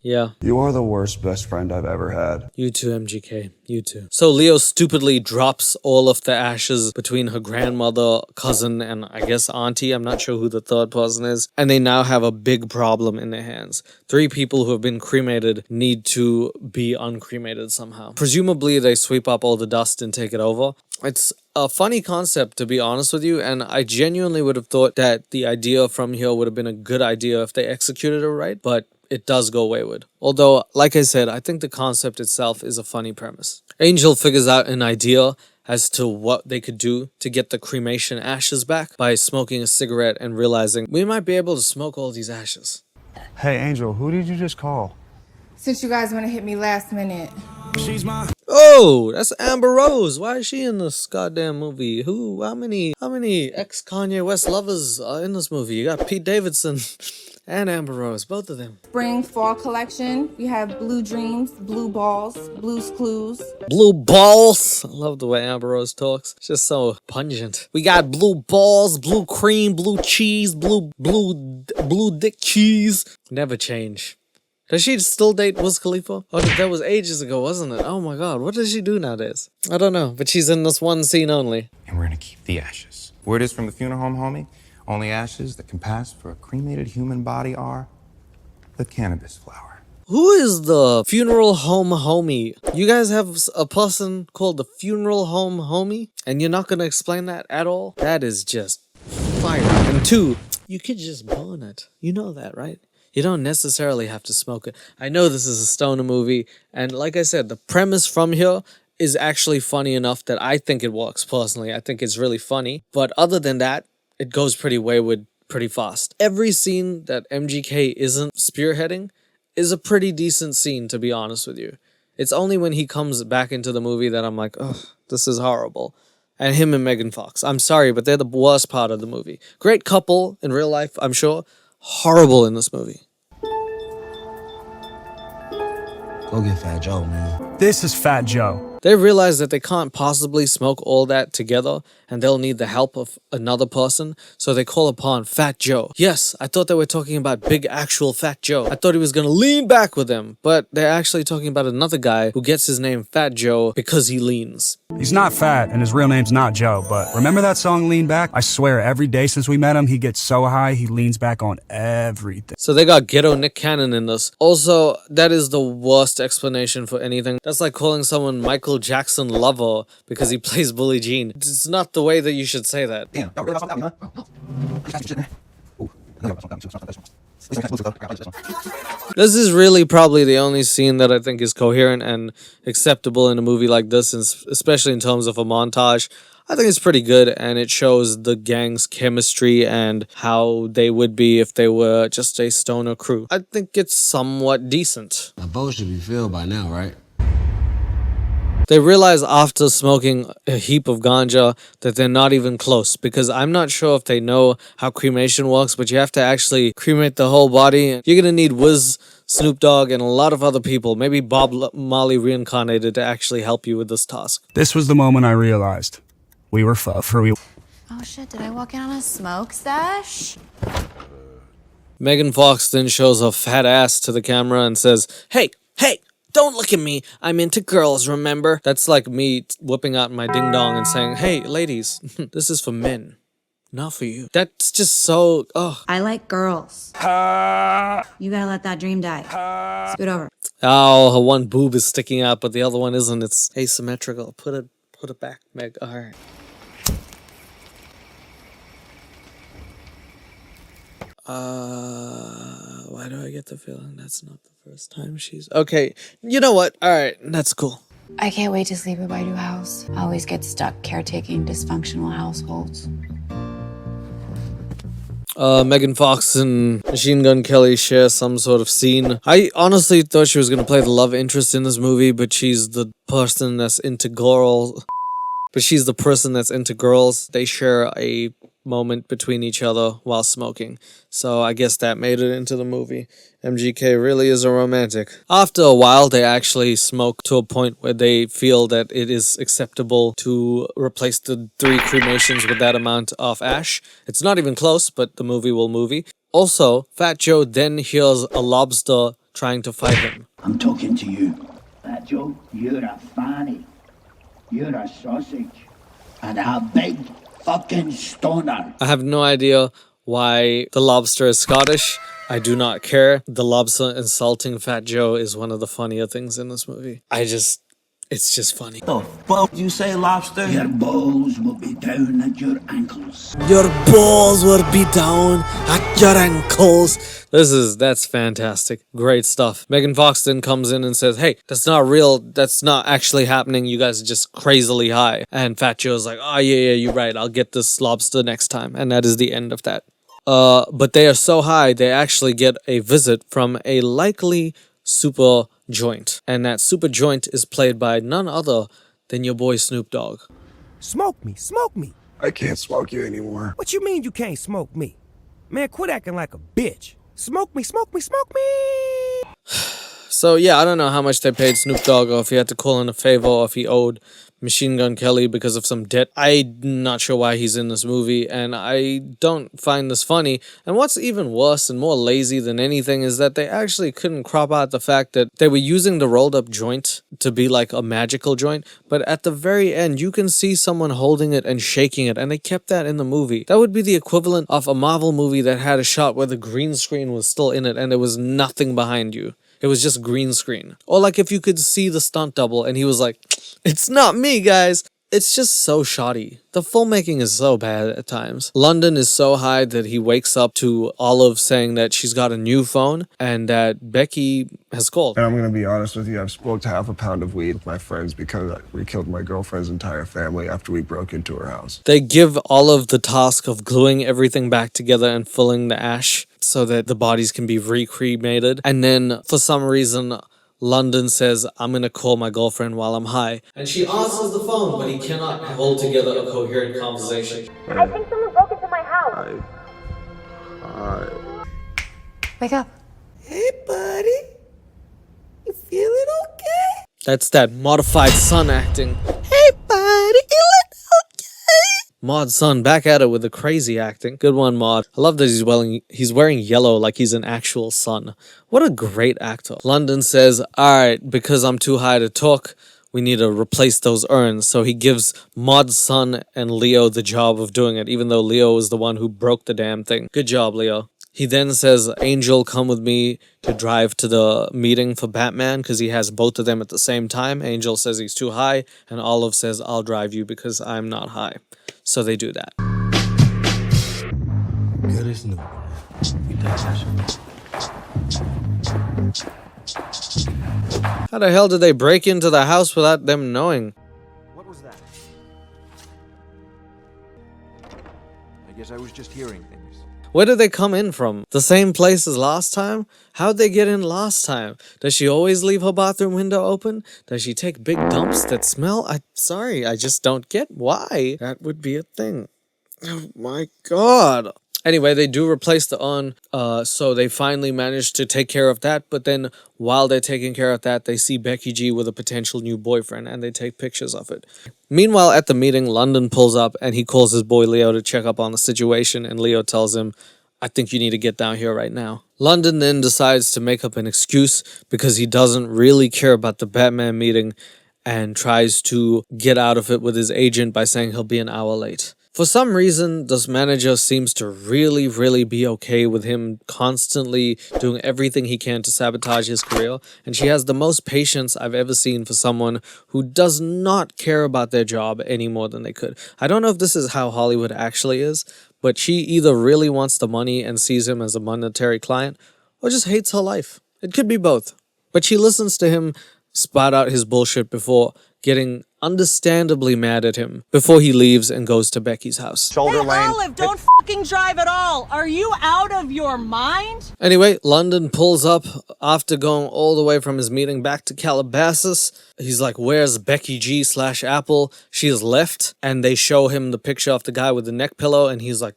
Yeah. You are the worst best friend I've ever had. You too, MGK. You too. So Leo stupidly drops all of the ashes between her grandmother, cousin, and I guess auntie. I'm not sure who the third person is. And they now have a big problem in their hands. 3 people who have been cremated need to be uncremated somehow. Presumably they sweep up all the dust and take it over. It's a funny concept, to be honest with you, and I genuinely would have thought that the idea from here would have been a good idea if they executed it right, but it does go wayward. Although, like I said, I think the concept itself is a funny premise. Angel figures out an idea as to what they could do to get the cremation ashes back by smoking a cigarette and realizing we might be able to smoke all these ashes. Hey, Angel, who did you just call? Since you guys want to hit me last minute. She's my... Oh, that's Amber Rose. Why is she in this goddamn movie? How many ex-Kanye West lovers are in this movie? You got Pete Davidson and Amber Rose, both of them. Spring fall collection. We have blue dreams, blue balls, blues clues. Blue balls. I love the way Amber Rose talks. It's just so pungent. We got blue balls, blue cream, blue cheese, blue dick cheese. Never change. Does she still date Wiz Khalifa? Oh, that was ages ago, wasn't it? Oh my god, what does she do nowadays? I don't know, but she's in this one scene only. And we're gonna keep the ashes. Word is from the funeral home, homie. Only ashes that can pass for a cremated human body are the cannabis flower. Who is the funeral home homie? You guys have a person called the funeral home homie? And you're not gonna explain that at all? That is just fire. And 2, you could just burn it. You know that, right? You don't necessarily have to smoke it. I know this is a stoner movie, and like I said, the premise from here is actually funny enough that I think it works personally. I think it's really funny. But other than that, it goes pretty wayward pretty fast. Every scene that MGK isn't spearheading is a pretty decent scene, to be honest with you. It's only when he comes back into the movie that I'm like, oh, this is horrible. and him and Megan Fox. I'm sorry, but they're the worst part of the movie. Great couple in real life, I'm sure. Horrible in this movie. Go get Fat Joe, man. This is Fat Joe. They realize that they can't possibly smoke all that together and they'll need the help of another person, so they call upon Fat Joe. Yes, I thought they were talking about big actual Fat Joe. I thought he was gonna lean back with them, but they're actually talking about another guy who gets his name Fat Joe because he leans. He's not fat, and his real name's not Joe, but remember that song Lean Back? I swear, every day since we met him, he gets so high, he leans back on everything. So they got ghetto Nick Cannon in this. Also, that is the worst explanation for anything. That's like calling someone Michael Jackson Lover because he plays Billie Jean. It's not the way that you should say that. Damn, y'all realize something, This is really probably the only scene that I think is coherent and acceptable in a movie like this, and especially in terms of a montage. I think it's pretty good, and it shows the gang's chemistry and how they would be if they were just a stoner crew. I think it's somewhat decent. My boat should be filled by now, right? They realize after smoking a heap of ganja that they're not even close, because I'm not sure if they know how cremation works, but you have to actually cremate the whole body. You're gonna need Wiz, Snoop Dogg, and a lot of other people, maybe Bob Marley reincarnated, to actually help you with this task. This was the moment I realized we were for real. Oh shit, did I walk in on a smoke sesh? Megan Fox then shows her fat ass to the camera and says, "Hey, hey! Don't look at me. I'm into girls, remember?" That's like me whipping out my ding dong and saying, "Hey, ladies, this is for men, not for you." That's just so, I like girls. You gotta let that dream die. Scoot over. Oh, her one boob is sticking out, but the other one isn't. It's asymmetrical. Put it back, Meg. All right. Why do I get the feeling that's not the first time she's... Okay, you know what? All right, that's cool. I can't wait to sleep at my new house. I always get stuck caretaking dysfunctional households. Megan Fox and Machine Gun Kelly share some sort of scene. I honestly thought she was going to play the love interest in this movie, but she's the person that's into girls. They share a moment between each other while smoking. So I guess that made it into the movie. MGK really is a romantic. After a while, they actually smoke to a point where they feel that it is acceptable to replace the 3 cremations with that amount of ash. It's not even close, but the movie will movie. Also, Fat Joe then hears a lobster trying to fight him. I'm talking to you. Fat Joe, you're a fanny. You're a sausage. And a big fucking stoner. I have no idea why the lobster is Scottish. I do not care. The lobster insulting Fat Joe is one of the funnier things in this movie. It's just funny. The fuck you say, lobster? Your balls will be down at your ankles. Your balls will be down at your ankles. That's fantastic. Great stuff. Megan Fox then comes in and says, "Hey, that's not real. That's not actually happening. You guys are just crazily high." And Fat Joe's like, "Oh, yeah, you're right. I'll get this lobster next time." And that is the end of that. But they are so high, they actually get a visit from a likely super joint. And that super joint is played by none other than your boy Snoop Dogg. Smoke me, smoke me. I can't smoke you anymore. What you mean you can't smoke me? Man, quit acting like a bitch. Smoke me, smoke me, smoke me! So yeah, I don't know how much they paid Snoop Dogg, or if he had to call in a favor, or if he owed Machine Gun Kelly because of some debt. I'm not sure why he's in this movie, and I don't find this funny. And what's even worse and more lazy than anything is that they actually couldn't crop out the fact that they were using the rolled up joint to be like a magical joint, but at the very end you can see someone holding it and shaking it, and they kept that in the movie. That would be the equivalent of a Marvel movie that had a shot where the green screen was still in it and there was nothing behind you. It was just green screen. Or like if you could see the stunt double and he was like, "It's not me, guys." It's just so shoddy. The filmmaking is so bad at times. London is so high that he wakes up to Olive saying that she's got a new phone and that Becky has called. And I'm going to be honest with you, I've smoked half a pound of weed with my friends because we killed my girlfriend's entire family after we broke into her house. They give Olive the task of gluing everything back together and filling the ash so that the bodies can be recremated. And then for some reason, London says, I'm gonna call my girlfriend while I'm high. And she answers the phone, but he cannot hold together a coherent conversation. I think someone broke into my house. Wake up. Hey, buddy. You feeling okay? That's that modified son acting. Hey, buddy. You look okay? Maud's son back at it with the crazy acting. Good one, Maud. I love that he's wearing yellow like he's an actual son. What a great actor. London says, alright, because I'm too high to talk, we need to replace those urns. So he gives Maud's son and Leo the job of doing it, even though Leo was the one who broke the damn thing. Good job, Leo. He then says, Angel, come with me to drive to the meeting for Batman, because he has both of them at the same time. Angel says he's too high, and Olive says, I'll drive you because I'm not high. So they do that. Good as new. How the hell did they break into the house without them knowing? What was that? I guess I was just hearing things. Where did they come in from? The same place as last time? How'd they get in last time? Does she always leave her bathroom window open? Does she take big dumps that smell? Sorry, I just don't get why that would be a thing. Oh my god. Anyway, they do replace the urn, so they finally manage to take care of that, but then while they're taking care of that, they see Becky G with a potential new boyfriend, and they take pictures of it. Meanwhile, at the meeting, London pulls up, and he calls his boy Leo to check up on the situation, and Leo tells him, I think you need to get down here right now. London then decides to make up an excuse because he doesn't really care about the Batman meeting, and tries to get out of it with his agent by saying he'll be an hour late. For some reason, this manager seems to really be okay with him constantly doing everything he can to sabotage his career, and she has the most patience I've ever seen for someone who does not care about their job any more than they could. I don't know if this is how Hollywood actually is, but she either really wants the money and sees him as a monetary client, or just hates her life. It could be both. But she listens to him spout out his bullshit before getting understandably mad at him before he leaves and goes to Becky's house. Hey, Olive, don't fucking drive at all. Are you out of your mind? Anyway, London pulls up after going all the way from his meeting back to Calabasas. He's like, where's Becky G / Apple? She has left, and they show him the picture of the guy with the neck pillow, and he's like,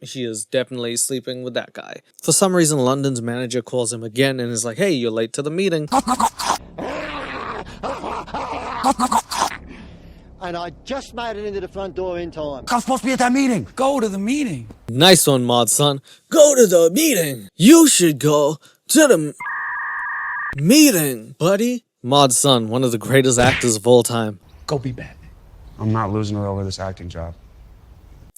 she is definitely sleeping with that guy. For some reason, London's manager calls him again and is like, hey, you're late to the meeting. And I just made it into the front door in time. I'm supposed to be at that meeting. Go to the meeting. Nice one, Maud, son. Go to the meeting. You should go to the meeting, buddy. Maud, son, one of the greatest actors of all time. Go be Batman. I'm not losing her over this acting job.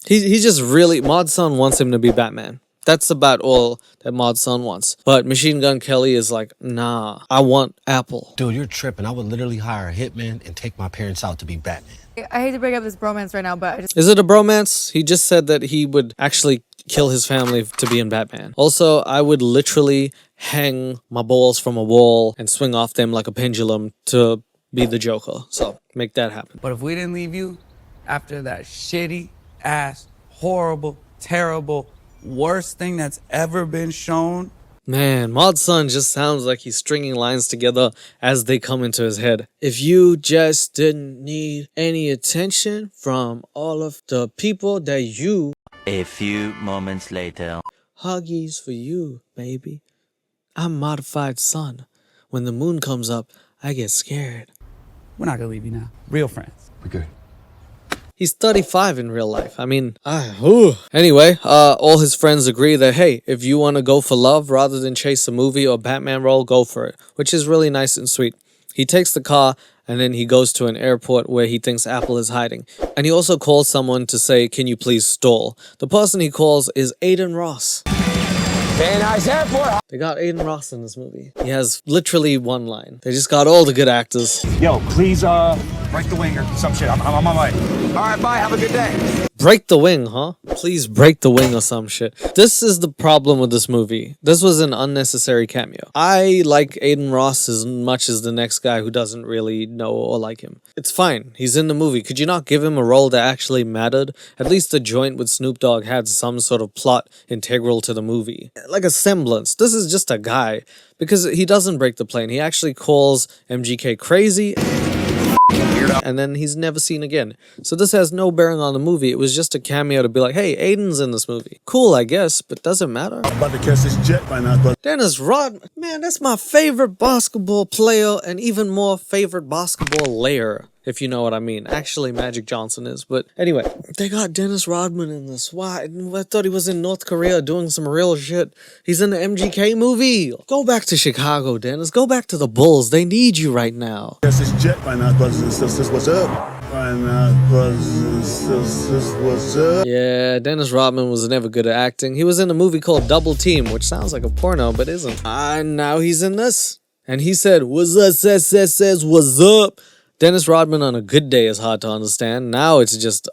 He's just really... Maud's son wants him to be Batman. That's about all that Maud's son wants. But Machine Gun Kelly is like, nah, I want Apple. Dude, you're tripping. I would literally hire a hitman and take my parents out to be Batman. I hate to break up this bromance right now, but I just... Is it a bromance? He just said that he would actually kill his family to be in Batman. Also, I would literally hang my balls from a wall and swing off them like a pendulum to be the Joker. So, make that happen. But if we didn't leave you after that shitty ass, horrible, terrible, worst thing that's ever been shown. Man, Maud's son just sounds like he's stringing lines together as they come into his head. If you just didn't need any attention from all of the people that you... A few moments later. Huggies for you, baby. I'm modified son. When the moon comes up, I get scared. We're not gonna leave you now. Real friends. We're good. He's 35 in real life. I mean, Anyway, all his friends agree that, hey, if you want to go for love rather than chase a movie or Batman role, go for it, which is really nice and sweet. He takes the car, and then he goes to an airport where he thinks Apple is hiding. And he also calls someone to say, can you please stall? The person he calls is Aiden Ross. Very nice airport. They got Aiden Ross in this movie. He has literally one line. They just got all the good actors. Yo, please, break the wing or some shit. I'm on my way. All right, bye. Have a good day. Break the wing, huh? Please break the wing or some shit. This is the problem with this movie. This was an unnecessary cameo. I like Aiden Ross as much as the next guy who doesn't really know or like him. It's fine. He's in the movie. Could you not give him a role that actually mattered? At least the joint with Snoop Dogg had some sort of plot integral to the movie. Like a semblance. This is just a guy. Because he doesn't break the plane. He actually calls MGK crazy. And then he's never seen again. So this has no bearing on the movie. It was just a cameo to be like, hey, Aiden's in this movie. Cool, I guess, but does it matter? I'm about to catch this jet by now, but Dennis Rodman, man, that's my favorite basketball player and even more favorite basketball layer, if you know what I mean. Actually, Magic Johnson is, but anyway, they got Dennis Rodman in this. Why? I thought he was in North Korea doing some real shit. He's in the MGK movie. Go back to Chicago, Dennis. Go back to the Bulls. They need you right now. catch this jet by now, brothers and sisters. What's up? By now, brothers and sisters. What's up? Yeah, Dennis Rodman was never good at acting. He was in a movie called Double Team, which sounds like a porno, but isn't. And now he's in this. And he said, what's up, says, what's up? Dennis Rodman on a good day is hard to understand. Now it's just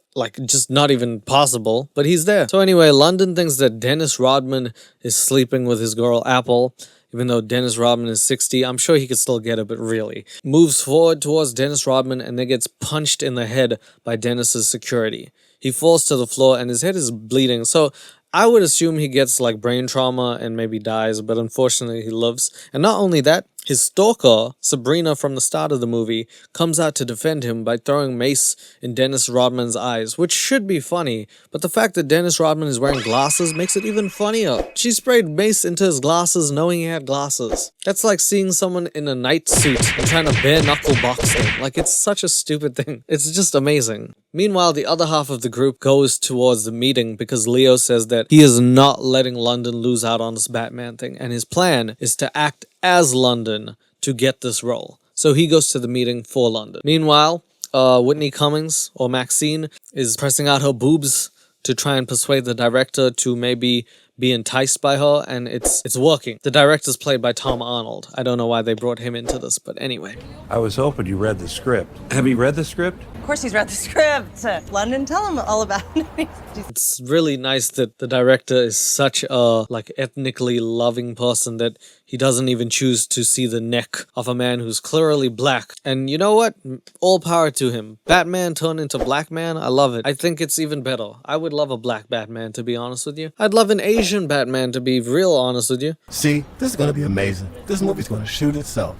not even possible, but he's there. So anyway, London thinks that Dennis Rodman is sleeping with his girl Apple. Even though Dennis Rodman is 60, I'm sure he could still get it, but really. Moves forward towards Dennis Rodman and then gets punched in the head by Dennis's security. He falls to the floor and his head is bleeding. So I would assume he gets like brain trauma and maybe dies, but unfortunately he lives. And not only that, his stalker, Sabrina from the start of the movie, comes out to defend him by throwing mace in Dennis Rodman's eyes, which should be funny, but the fact that Dennis Rodman is wearing glasses makes it even funnier. She sprayed mace into his glasses knowing he had glasses. That's like seeing someone in a night suit and trying to bare knuckle box them. Like, it's such a stupid thing. It's just amazing. Meanwhile, the other half of the group goes towards the meeting because Leo says that he is not letting London lose out on this Batman thing, and his plan is to act as London to get this role. So he goes to the meeting for London. Meanwhile, Whitney Cummings, or Maxine, is pressing out her boobs to try and persuade the director to maybe be enticed by her, and it's working. The director's played by Tom Arnold. I don't know why they brought him into this, but anyway. I was hoping you read the script. Have you read the script? Of course he's read the script. London, tell him all about it. It's really nice that the director is such a ethnically loving person that he doesn't even choose to see the neck of a man who's clearly black. And you know what? All power to him. Batman turned into black man. I love it. I think it's even better. I would love a black Batman, to be honest with you. I'd love an Asian Batman, to be real honest with you. See, this is gonna be amazing. This movie's gonna shoot itself.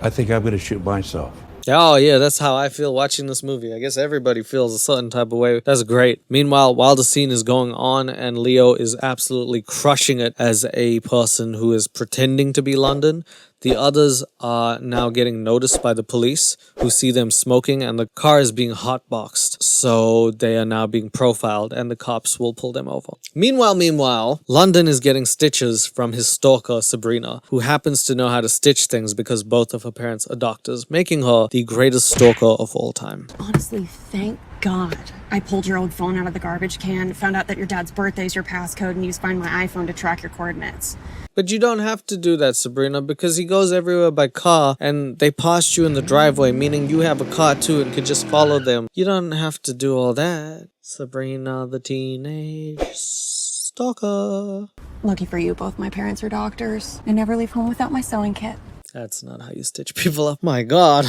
I think I'm going to shoot myself. Oh yeah, that's how I feel watching this movie. I guess everybody feels a certain type of way. That's great. Meanwhile, while the scene is going on and Leo is absolutely crushing it as a person who is pretending to be London, the others are now getting noticed by the police who see them smoking, and the car is being hotboxed. So they are now being profiled and the cops will pull them over. Meanwhile, London is getting stitches from his stalker, Sabrina, who happens to know how to stitch things because both of her parents are doctors, making her the greatest stalker of all time. Honestly, thank God I pulled your old phone out of the garbage can, found out that your dad's birthday is your passcode, and used Find My iPhone to track your coordinates. But you don't have to do that, Sabrina, because he goes everywhere by car and they passed you in the driveway, meaning you have a car too and could just follow them. You don't have to do all that. Sabrina the teenage stalker. Lucky for you, both my parents are doctors. I never leave home without my sewing kit. That's not how you stitch people up. My God.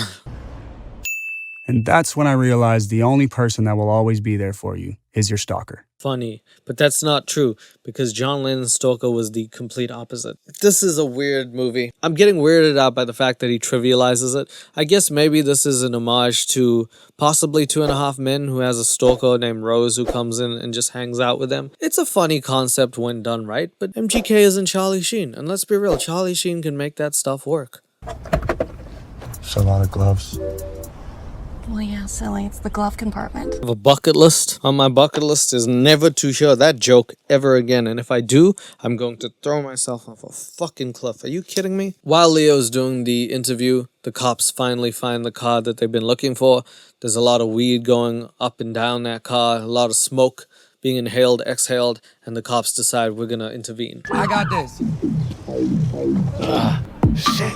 And that's when I realized the only person that will always be there for you is your stalker. Funny, but that's not true because John Lennon's stalker was the complete opposite. This is a weird movie. I'm getting weirded out by the fact that he trivializes it. I guess maybe this is an homage to possibly 2.5 Men, who has a stalker named Rose who comes in and just hangs out with them. It's a funny concept when done right, but MGK isn't Charlie Sheen. And let's be real, Charlie Sheen can make that stuff work. It's a lot of gloves. Well, yeah, silly. It's the glove compartment. I have a bucket list. On my bucket list is never to show that joke ever again. And if I do, I'm going to throw myself off a fucking cliff. Are you kidding me? While Leo's doing the interview, the cops finally find the car that they've been looking for. There's a lot of weed going up and down that car, a lot of smoke being inhaled, exhaled, and the cops decide we're gonna intervene. I got this. Shit.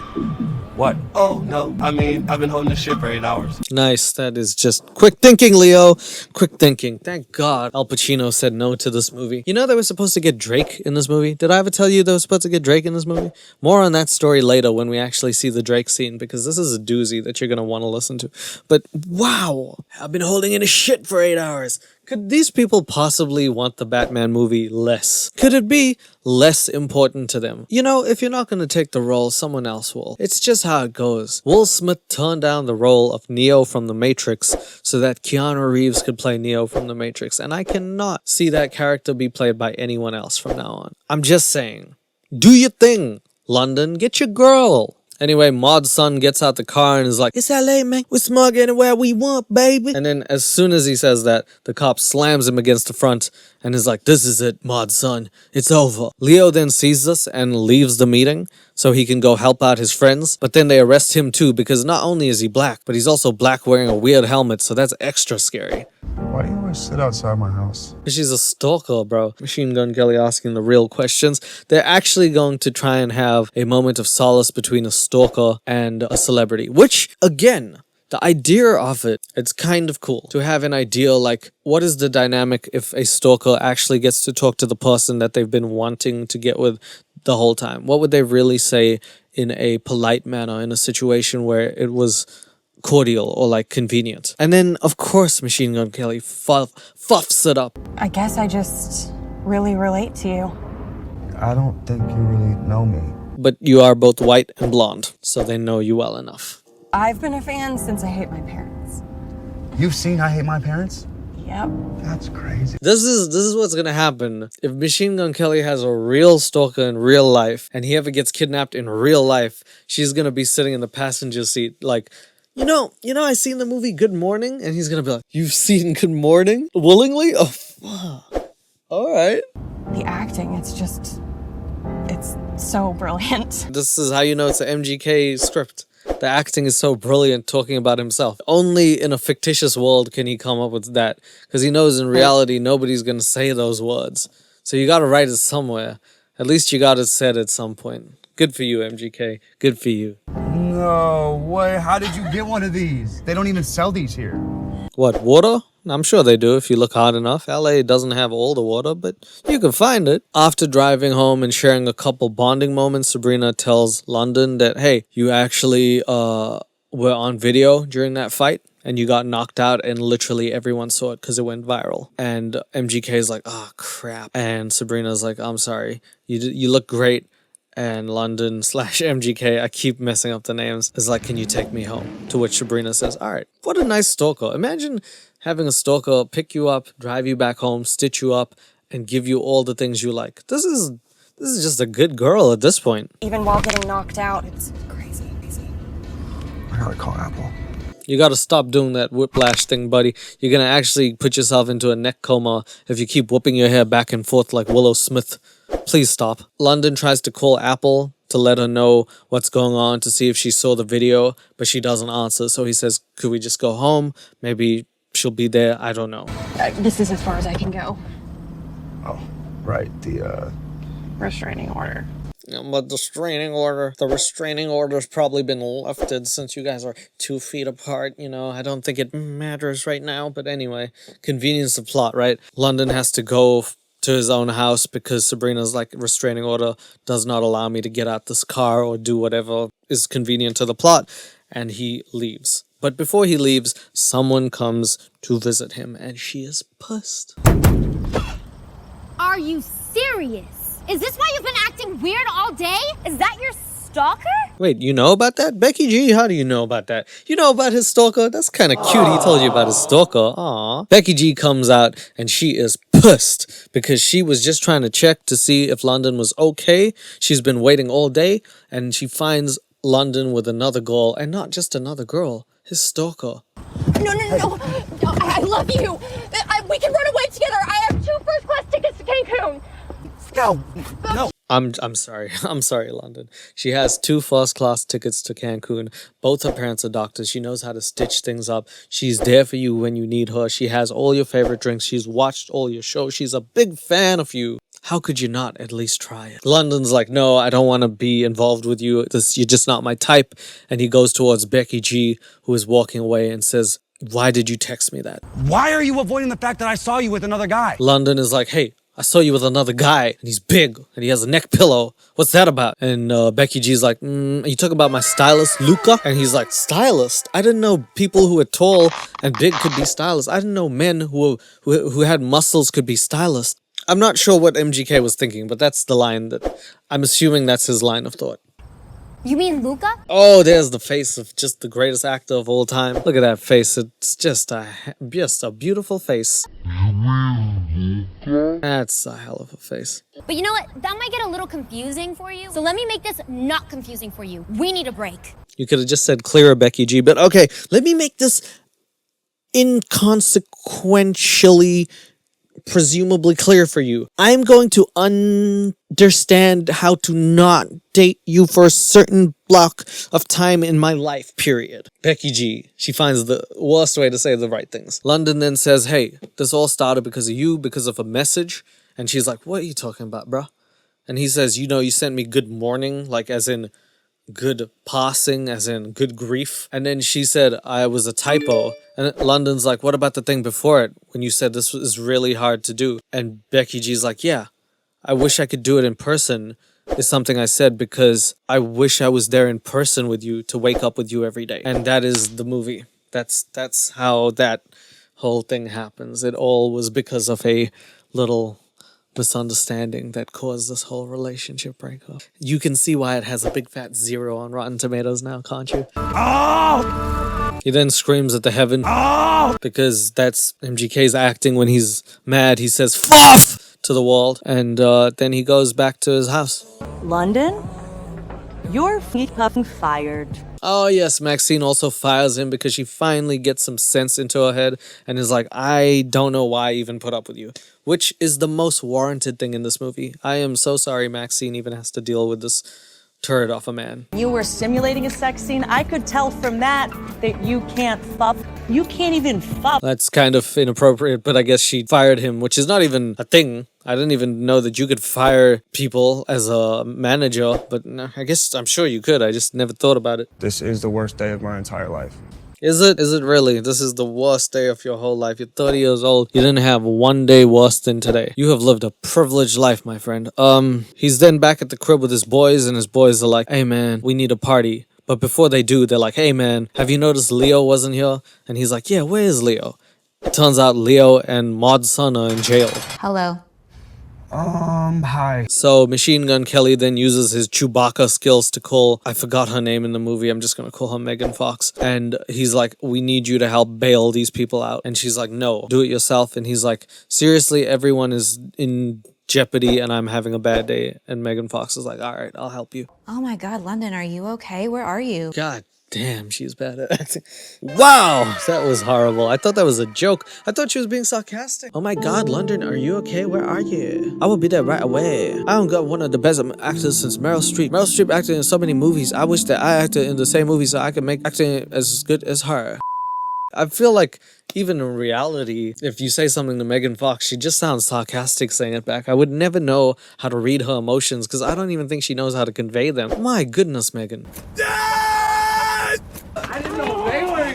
What? Oh, no. I mean, I've been holding this shit for 8 hours. Nice. That is just quick thinking, Leo. Quick thinking. Thank God Al Pacino said no to this movie. You know they were supposed to get Drake in this movie? Did I ever tell you they were supposed to get Drake in this movie? More on that story later when we actually see the Drake scene, because this is a doozy that you're going to want to listen to. But wow, I've been holding in a shit for 8 hours. Could these people possibly want the Batman movie less? Could it be less important to them? You know, if you're not going to take the role, someone else will. It's just how it goes. Will Smith turned down the role of Neo from The Matrix so that Keanu Reeves could play Neo from The Matrix, and I cannot see that character be played by anyone else from now on. I'm just saying, do your thing, London. Get your girl. Anyway, Maud's son gets out the car and is like, "It's LA, man. We're smug anywhere we want, baby." And then as soon as he says that, the cop slams him against the front and is like, "This is it, Maud's son. It's over." Leo then sees this and leaves the meeting so he can go help out his friends. But then they arrest him too, because not only is he black, but he's also black wearing a weird helmet, so that's extra scary. Why do you always sit outside my house? She's a stalker, bro. Machine Gun Kelly asking the real questions. They're actually going to try and have a moment of solace between a stalker and a celebrity, which, again, the idea of it, it's kind of cool to have an idea like, what is the dynamic if a stalker actually gets to talk to the person that they've been wanting to get with the whole time? What would they really say in a polite manner in a situation where it was cordial or like convenient? And then of course Machine Gun Kelly fuffs it up. I guess I just really relate to you. I don't think you really know me. But you are both white and blonde, so they know you well enough. I've been a fan since I Hate My Parents. You've seen I Hate My Parents? Yep. That's crazy. This is what's gonna happen if Machine Gun Kelly has a real stalker in real life and he ever gets kidnapped in real life. She's gonna be sitting in the passenger seat like, You know, I seen the movie Good Morning, and he's gonna be like, "You've seen Good Morning? Willingly? Oh, fuck. All right." The acting, it's so brilliant. This is how you know it's an MGK script. The acting is so brilliant talking about himself. Only in a fictitious world can he come up with that, because he knows in reality nobody's gonna say those words. So you gotta write it somewhere. At least you got it said at some point. Good for you, MGK. Good for you. No way. How did you get one of these? They don't even sell these here. What, water? I'm sure they do if you look hard enough. LA doesn't have all the water, but you can find it. After driving home and sharing a couple bonding moments, Sabrina tells London that, hey, you actually were on video during that fight and you got knocked out and literally everyone saw it because it went viral. And MGK is like, oh, crap. And Sabrina's like, I'm sorry. You look great. And London / MGK, I keep messing up the names, is like, can you take me home? To which Sabrina says, all right. What a nice stalker. Imagine having a stalker pick you up, drive you back home, stitch you up, and give you all the things you like. This is just a good girl at this point. Even while getting knocked out, it's crazy. I gotta call Apple. You gotta stop doing that whiplash thing, buddy. You're gonna actually put yourself into a neck coma if you keep whooping your hair back and forth like Willow Smith. Please stop. London tries to call Apple to let her know what's going on, to see if she saw the video, but she doesn't answer. So he says, could we just go home? Maybe she'll be there. I don't know. This is as far as I can go. Oh, right. The Restraining order. But the restraining order's probably been lifted since you guys are 2 feet apart. You know, I don't think it matters right now. But anyway, convenience of plot, right? London has to go to his own house because Sabrina's like, restraining order does not allow me to get out this car or do whatever is convenient to the plot. And he leaves. But before he leaves, someone comes to visit him and she is pissed. Are you serious? Is this why you've been acting weird all day? Is that your stalker? Wait, you know about that? Becky G, how do you know about that? You know about his stalker? That's kind of cute. He told you about his stalker. Aww. Becky G comes out and she is pissed because she was just trying to check to see if London was okay. She's been waiting all day and she finds London with another girl, and not just another girl, his stalker. No. I love you. We can run away together. I have 2 first-class tickets to Cancun. No. I'm sorry. I'm sorry, London. She has 2 first-class tickets to Cancun. Both her parents are doctors. She knows how to stitch things up. She's there for you when you need her. She has all your favorite drinks. She's watched all your shows. She's a big fan of you. How could you not at least try it? London's like, no, I don't want to be involved with you. You're just not my type. And he goes towards Becky G, who is walking away, and says, why did you text me that? Why are you avoiding the fact that I saw you with another guy? London is like, hey, I saw you with another guy, and he's big, and he has a neck pillow. What's that about? And Becky G's like, you talking about my stylist, Luca? And he's like, stylist? I didn't know people who were tall and big could be stylists. I didn't know men who had muscles could be stylists. I'm not sure what MGK was thinking, but that's the line that I'm assuming that's his line of thought. You mean Luca? Oh, there's the face of just the greatest actor of all time. Look at that face. It's just a beautiful face. That's a hell of a face. But you know what? That might get a little confusing for you. So let me make this not confusing for you. We need a break. You could have just said clearer, Becky G, but okay, let me make this inconsequentially presumably clear for you. I'm going to understand how to not date you for a certain block of time in my life, period. Becky G, she finds the worst way to say the right things. London then says, hey, this all started because of you, because of a message. And she's like, what are you talking about, bruh? And he says, you sent me good morning, like as in good passing, as in good grief. And then she said, I was a typo. And London's like, what about the thing before it, when you said this was really hard to do? And Becky G's like, yeah, I wish I could do it in person, is something I said, because I wish I was there in person with you, to wake up with you every day. And that is the movie. That's how that whole thing happens. It all was because of a little misunderstanding that caused this whole relationship breakup. You can see why it has a big fat 0 on Rotten Tomatoes now, can't you? Oh! He then screams at the heaven. Oh! Because that's MGK's acting when he's mad. He says, "Fuff!" to the wall, and then he goes back to his house. London, you're fucking fired. Oh yes, Maxine also fires him because she finally gets some sense into her head and is like, I don't know why I even put up with you. Which is the most warranted thing in this movie. I am so sorry Maxine even has to deal with this turd off a man. You were simulating a sex scene. I could tell from that you can't fuck. You can't even fuck. That's kind of inappropriate, but I guess she fired him, which is not even a thing. I didn't even know that you could fire people as a manager, but no, I'm sure you could. I just never thought about it. This is the worst day of my entire life. Is it? Is it really? This is the worst day of your whole life. You're 30 years old. You didn't have one day worse than today. You have lived a privileged life, my friend. He's then back at the crib with his boys, and his boys are like, hey man, we need a party. But before they do, they're like, hey man, have you noticed Leo wasn't here? And he's like, yeah, where is Leo? It turns out Leo and Maud's son are in jail. Hello. Hi. So Machine Gun Kelly then uses his Chewbacca skills to call, I forgot her name in the movie, I'm just gonna call her Megan Fox. And he's like, we need you to help bail these people out. And she's like, no, do it yourself. And he's like, seriously, everyone is in jeopardy and I'm having a bad day. And Megan Fox is like, all right, I'll help you. Oh my God, London, are you okay? Where are you? God damn, she's bad at acting. Wow, that was horrible. I thought that was a joke. I thought she was being sarcastic. Oh my God, London, are you okay? Where are you? I will be there right away. I don't got one of the best actors since Meryl Streep. Meryl Streep acted in so many movies. I wish that I acted in the same movie so I could make acting as good as her. I feel like even in reality, if you say something to Megan Fox, she just sounds sarcastic saying it back. I would never know how to read her emotions because I don't even think she knows how to convey them. My goodness, Megan.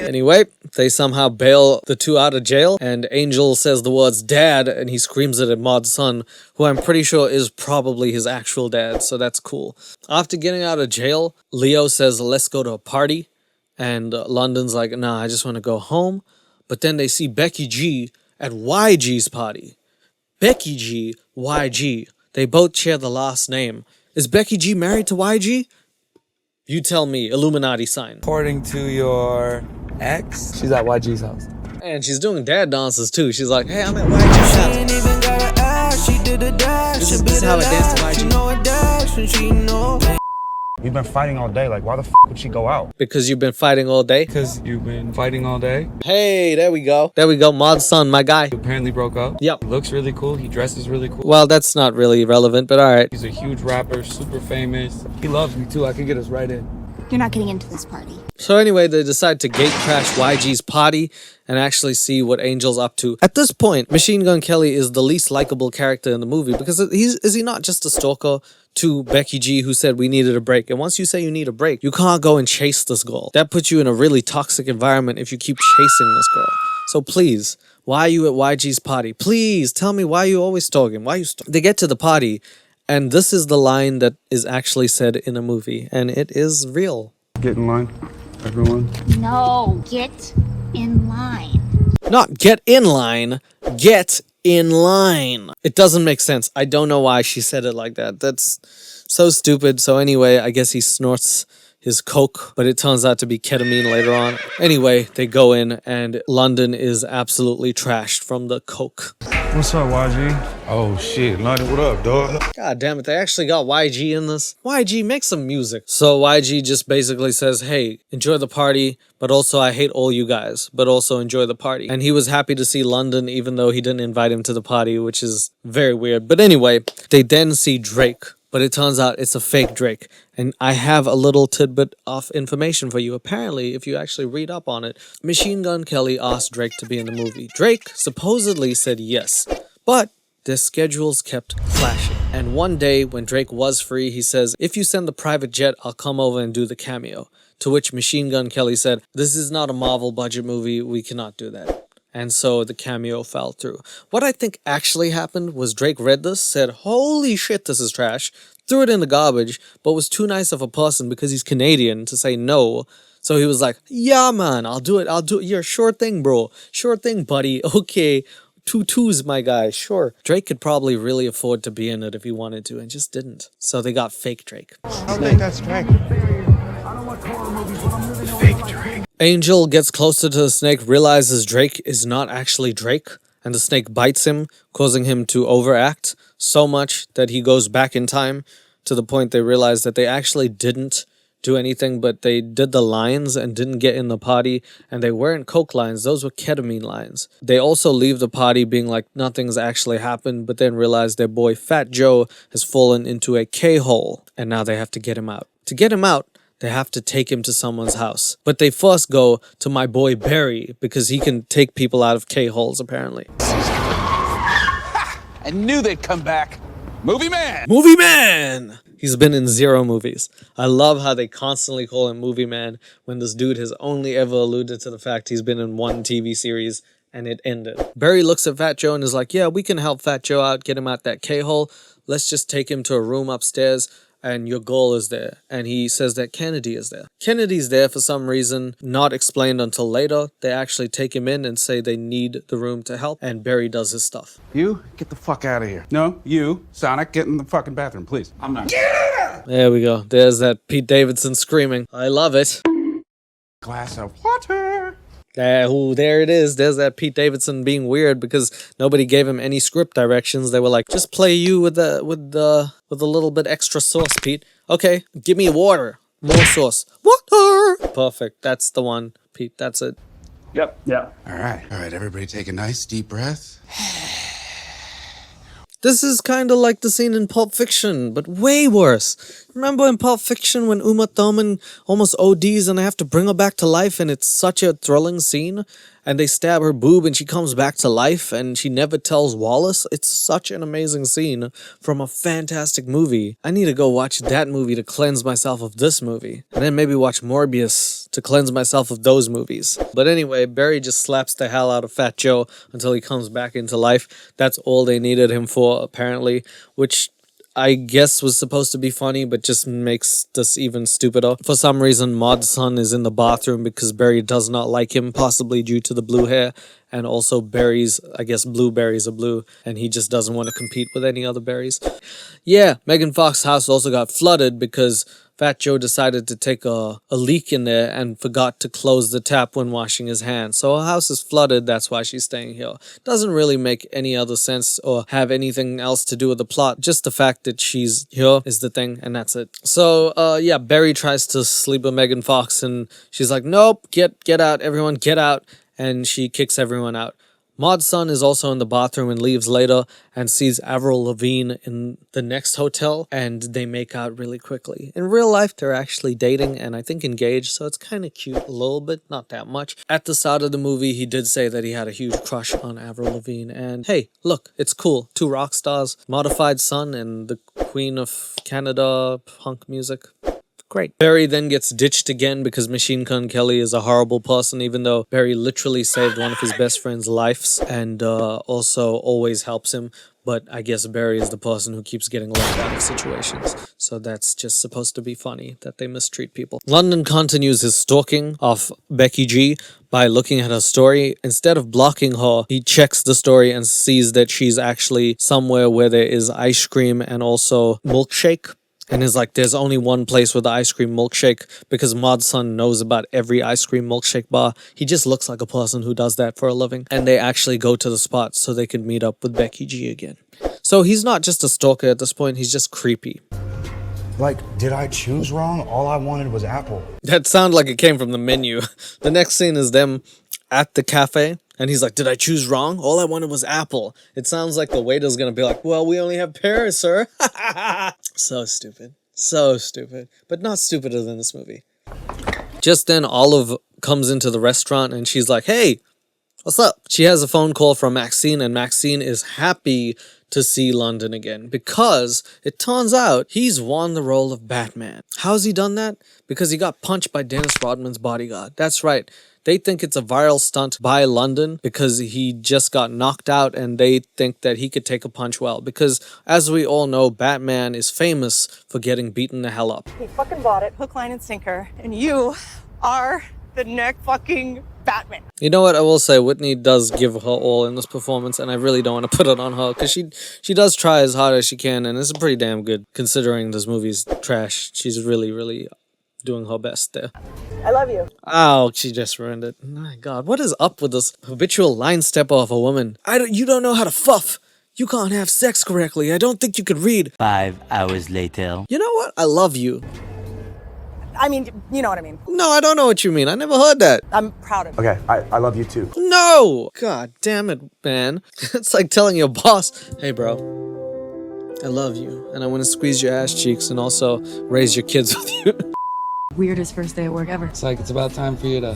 Anyway, they somehow bail the two out of jail, and Angel says the words dad, and he screams it at Maud's son, who I'm pretty sure is probably his actual dad, so that's cool. After getting out of jail, Leo says, let's go to a party, and London's like, nah, I just want to go home. But then they see Becky G at YG's party. Becky G, YG. They both share the last name. Is Becky G married to YG? You tell me, Illuminati sign. According to your ex, she's at YG's house. And she's doing dad dances too. She's like, hey, I'm at YG's house. This is how I dance to YG. We've been fighting all day. Like, why the f would she go out? Because you've been fighting all day? Because you've been fighting all day? Hey, there we go. There we go. Maud's son, my guy. You apparently broke up? Yep. He looks really cool. He dresses really cool. Well, that's not really relevant, but all right. He's a huge rapper, super famous. He loves me too. I can get us right in. You're not getting into this party. So anyway, they decide to gate crash YG's party and actually see what Angel's up to. At this point, Machine Gun Kelly is the least likable character in the movie because is he not just a stalker to Becky G who said we needed a break? And once you say you need a break, you can't go and chase this girl. That puts you in a really toxic environment if you keep chasing this girl. So please, why are you at YG's party? Please tell me why you always stalking. Why you stalking? They get to the party, and this is the line that is actually said in a movie, and it is real. Get in line, everyone. No, get in line. Not get in line, get in line. It doesn't make sense. I don't know why she said it like that. That's so stupid. So anyway, I guess he snorts his coke, but it turns out to be ketamine later on. Anyway, they go in and London is absolutely trashed from the coke. What's up, YG? Oh shit, London, what up, dog? God damn it, they actually got YG in this. YG, make some music. So YG just basically says, hey, enjoy the party, but also I hate all you guys, but also enjoy the party. And he was happy to see London even though he didn't invite him to the party, which is very weird. But anyway, they then see Drake. But it turns out it's a fake Drake. And I have a little tidbit of information for you. Apparently, if you actually read up on it, Machine Gun Kelly asked Drake to be in the movie. Drake supposedly said yes, but their schedules kept clashing. And one day when Drake was free, he says, if you send the private jet, I'll come over and do the cameo. To which Machine Gun Kelly said, this is not a Marvel budget movie, we cannot do that. And so the cameo fell through. What I think actually happened was Drake read this, said, holy shit, this is trash, threw it in the garbage, but was too nice of a person because he's Canadian to say no. So he was like, yeah, man, I'll do it. Yeah, sure thing, bro. Sure thing, buddy. Okay. 2 2s, my guy. Sure. Drake could probably really afford to be in it if he wanted to and just didn't. So they got fake Drake. I don't think that's Drake. Fake Drake. Angel gets closer to the snake, realizes Drake is not actually Drake, and the snake bites him, causing him to overact so much that he goes back in time to the point they realize that they actually didn't do anything, but they did the lines and didn't get in the party, and they weren't coke lines, those were ketamine lines. They also leave the party being like nothing's actually happened, but then realize their boy Fat Joe has fallen into a K-hole, and now they have to get him out. To get him out, they have to take him to someone's house. But they first go to my boy Barry, because he can take people out of K-holes, apparently. I knew they'd come back. Movie Man! Movie Man! He's been in 0 movies. I love how they constantly call him Movie Man when this dude has only ever alluded to the fact he's been in 1 TV series and it ended. Barry looks at Fat Joe and is like, yeah, we can help Fat Joe out, get him out that K-hole. Let's just take him to a room upstairs and your goal is there. And he says that Kennedy is there. Kennedy's there for some reason, not explained until later. They actually take him in and say they need the room to help, and Barry does his stuff. You, get the fuck out of here. No, you, Sonic, get in the fucking bathroom, please. I'm not. There we go. There's that Pete Davidson screaming. I love it. Glass of water. There it is. There's that Pete Davidson being weird because nobody gave him any script directions. They were like, just play you with a little bit extra sauce, Pete. Okay, give me water. More sauce. Water! Perfect. That's the one, Pete. That's it. Yep. All right, everybody take a nice deep breath. This is kind of like the scene in Pulp Fiction, but way worse. Remember in Pulp Fiction when Uma Thurman almost ODs and they have to bring her back to life and it's such a thrilling scene? And they stab her boob and she comes back to life and she never tells Wallace? It's such an amazing scene from a fantastic movie. I need to go watch that movie to cleanse myself of this movie. And then maybe watch Morbius to cleanse myself of those movies. But anyway, Barry just slaps the hell out of Fat Joe until he comes back into life. That's all they needed him for, apparently, which I guess was supposed to be funny, but just makes this even stupider. For some reason, Maud's son is in the bathroom because Barry does not like him, possibly due to the blue hair. And also Barry's, I guess blueberries are blue, and he just doesn't want to compete with any other berries. Yeah, Megan Fox's house also got flooded because Fat Joe decided to take a leak in there and forgot to close the tap when washing his hands. So her house is flooded, that's why she's staying here. Doesn't really make any other sense or have anything else to do with the plot. Just the fact that she's here is the thing, and that's it. So, yeah, Barry tries to sleep with Megan Fox, and she's like, nope, get out, everyone, get out. And she kicks everyone out. Maud's son is also in the bathroom and leaves later and sees Avril Lavigne in the next hotel, and they make out really quickly. In real life, they're actually dating and I think engaged, so it's kind of cute a little bit, not that much. At the start of the movie, he did say that he had a huge crush on Avril Lavigne, and hey, look, it's cool. Two rock stars, modified son and the Queen of Canada punk music. Great. Barry then gets ditched again because Machine Gun Kelly is a horrible person, even though Barry literally saved one of his best friend's lives and also always helps him. But I guess Barry is the person who keeps getting left out of situations. So that's just supposed to be funny that they mistreat people. London continues his stalking of Becky G by looking at her story. Instead of blocking her, he checks the story and sees that she's actually somewhere where there is ice cream and also milkshake. And is like, there's only one place with the ice cream milkshake because Maud's son knows about every ice cream milkshake bar. He just looks like a person who does that for a living. And they actually go to the spot so they can meet up with Becky G again. So he's not just a stalker at this point, he's just creepy. Like, did I choose wrong? All I wanted was apple. That sounded like it came from the menu. The next scene is them at the cafe. And he's like, did I choose wrong? All I wanted was apple. It sounds like the waiter's gonna be like, well, we only have pears, sir. So stupid. So stupid. But not stupider than this movie. Just then, Olive comes into the restaurant and she's like, hey, what's up? She has a phone call from Maxine, and Maxine is happy to see London again because it turns out he's won the role of Batman. How's he done that? Because he got punched by Dennis Rodman's bodyguard. That's right. They think it's a viral stunt by London because he just got knocked out, and they think that he could take a punch well. Because, as we all know, Batman is famous for getting beaten the hell up. He fucking bought it, hook, line, and sinker, and you are the next fucking Batman. You know what? I will say Whitney does give her all in this performance, and I really don't want to put it on her because she does try as hard as she can, and it's pretty damn good considering this movie's trash. She's really doing her best there. I love you. Oh, she just ruined it. My God, what is up with this habitual line stepper of a woman? You don't know how to fuff. You can't have sex correctly. I don't think you could read. 5 hours later. You know what? I love you. I mean, you know what I mean. No, I don't know what you mean. I never heard that. I'm proud of you. Okay, I love you too. No! God damn it, man. It's like telling your boss, hey, bro, I love you, and I want to squeeze your ass cheeks and also raise your kids with you. Weirdest first day at work ever. It's like it's about time for you to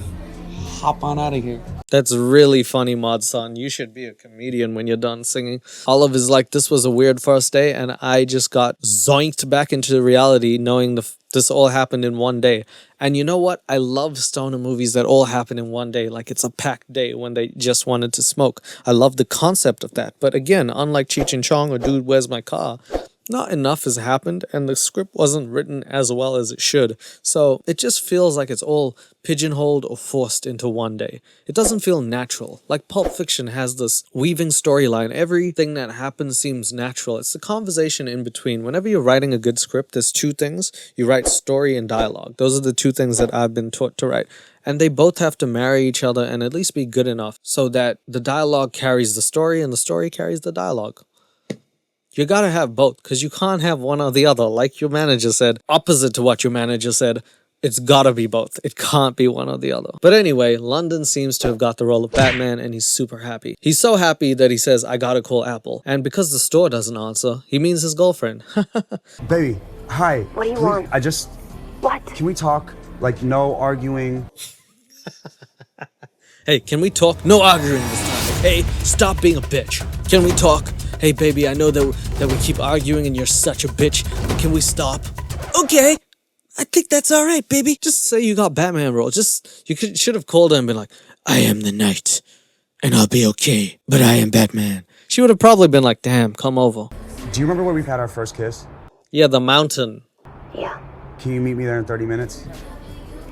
hop on out of here. That's really funny, Maud's son. You should be a comedian when you're done singing. Olive is like, this was a weird first day, and I just got zoinked back into reality knowing this all happened in one day. And you know what? I love stoner movies that all happen in one day, like it's a packed day when they just wanted to smoke. I love the concept of that. But again, unlike Cheech and Chong or Dude, Where's My Car?, not enough has happened, and the script wasn't written as well as it should. So it just feels like it's all pigeonholed or forced into one day. It doesn't feel natural. Like Pulp Fiction has this weaving storyline. Everything that happens seems natural. It's the conversation in between. Whenever you're writing a good script, there's two things. You write story and dialogue. Those are the two things that I've been taught to write. And they both have to marry each other and at least be good enough so that the dialogue carries the story and the story carries the dialogue. You gotta have both, because you can't have one or the other. Like your manager said, opposite to what your manager said, it's gotta be both. It can't be one or the other. But anyway, London seems to have got the role of Batman, and he's super happy. He's so happy that he says, I gotta call Apple. And because the store doesn't answer, he means his girlfriend. Baby, hi. What do you want? I just... What? Can we talk? Like, no arguing. Hey, can we talk? No arguing this time. Hey, stop being a bitch. Can we talk? Hey, baby, I know that we keep arguing and you're such a bitch. Can we stop? Okay. I think that's all right, baby. Just say you got Batman role. Should have called her and been like, I am the knight, and I'll be okay, but I am Batman. She would have probably been like, damn, come over. Do you remember when we've had our first kiss? Yeah, the mountain. Yeah. Can you meet me there in 30 minutes?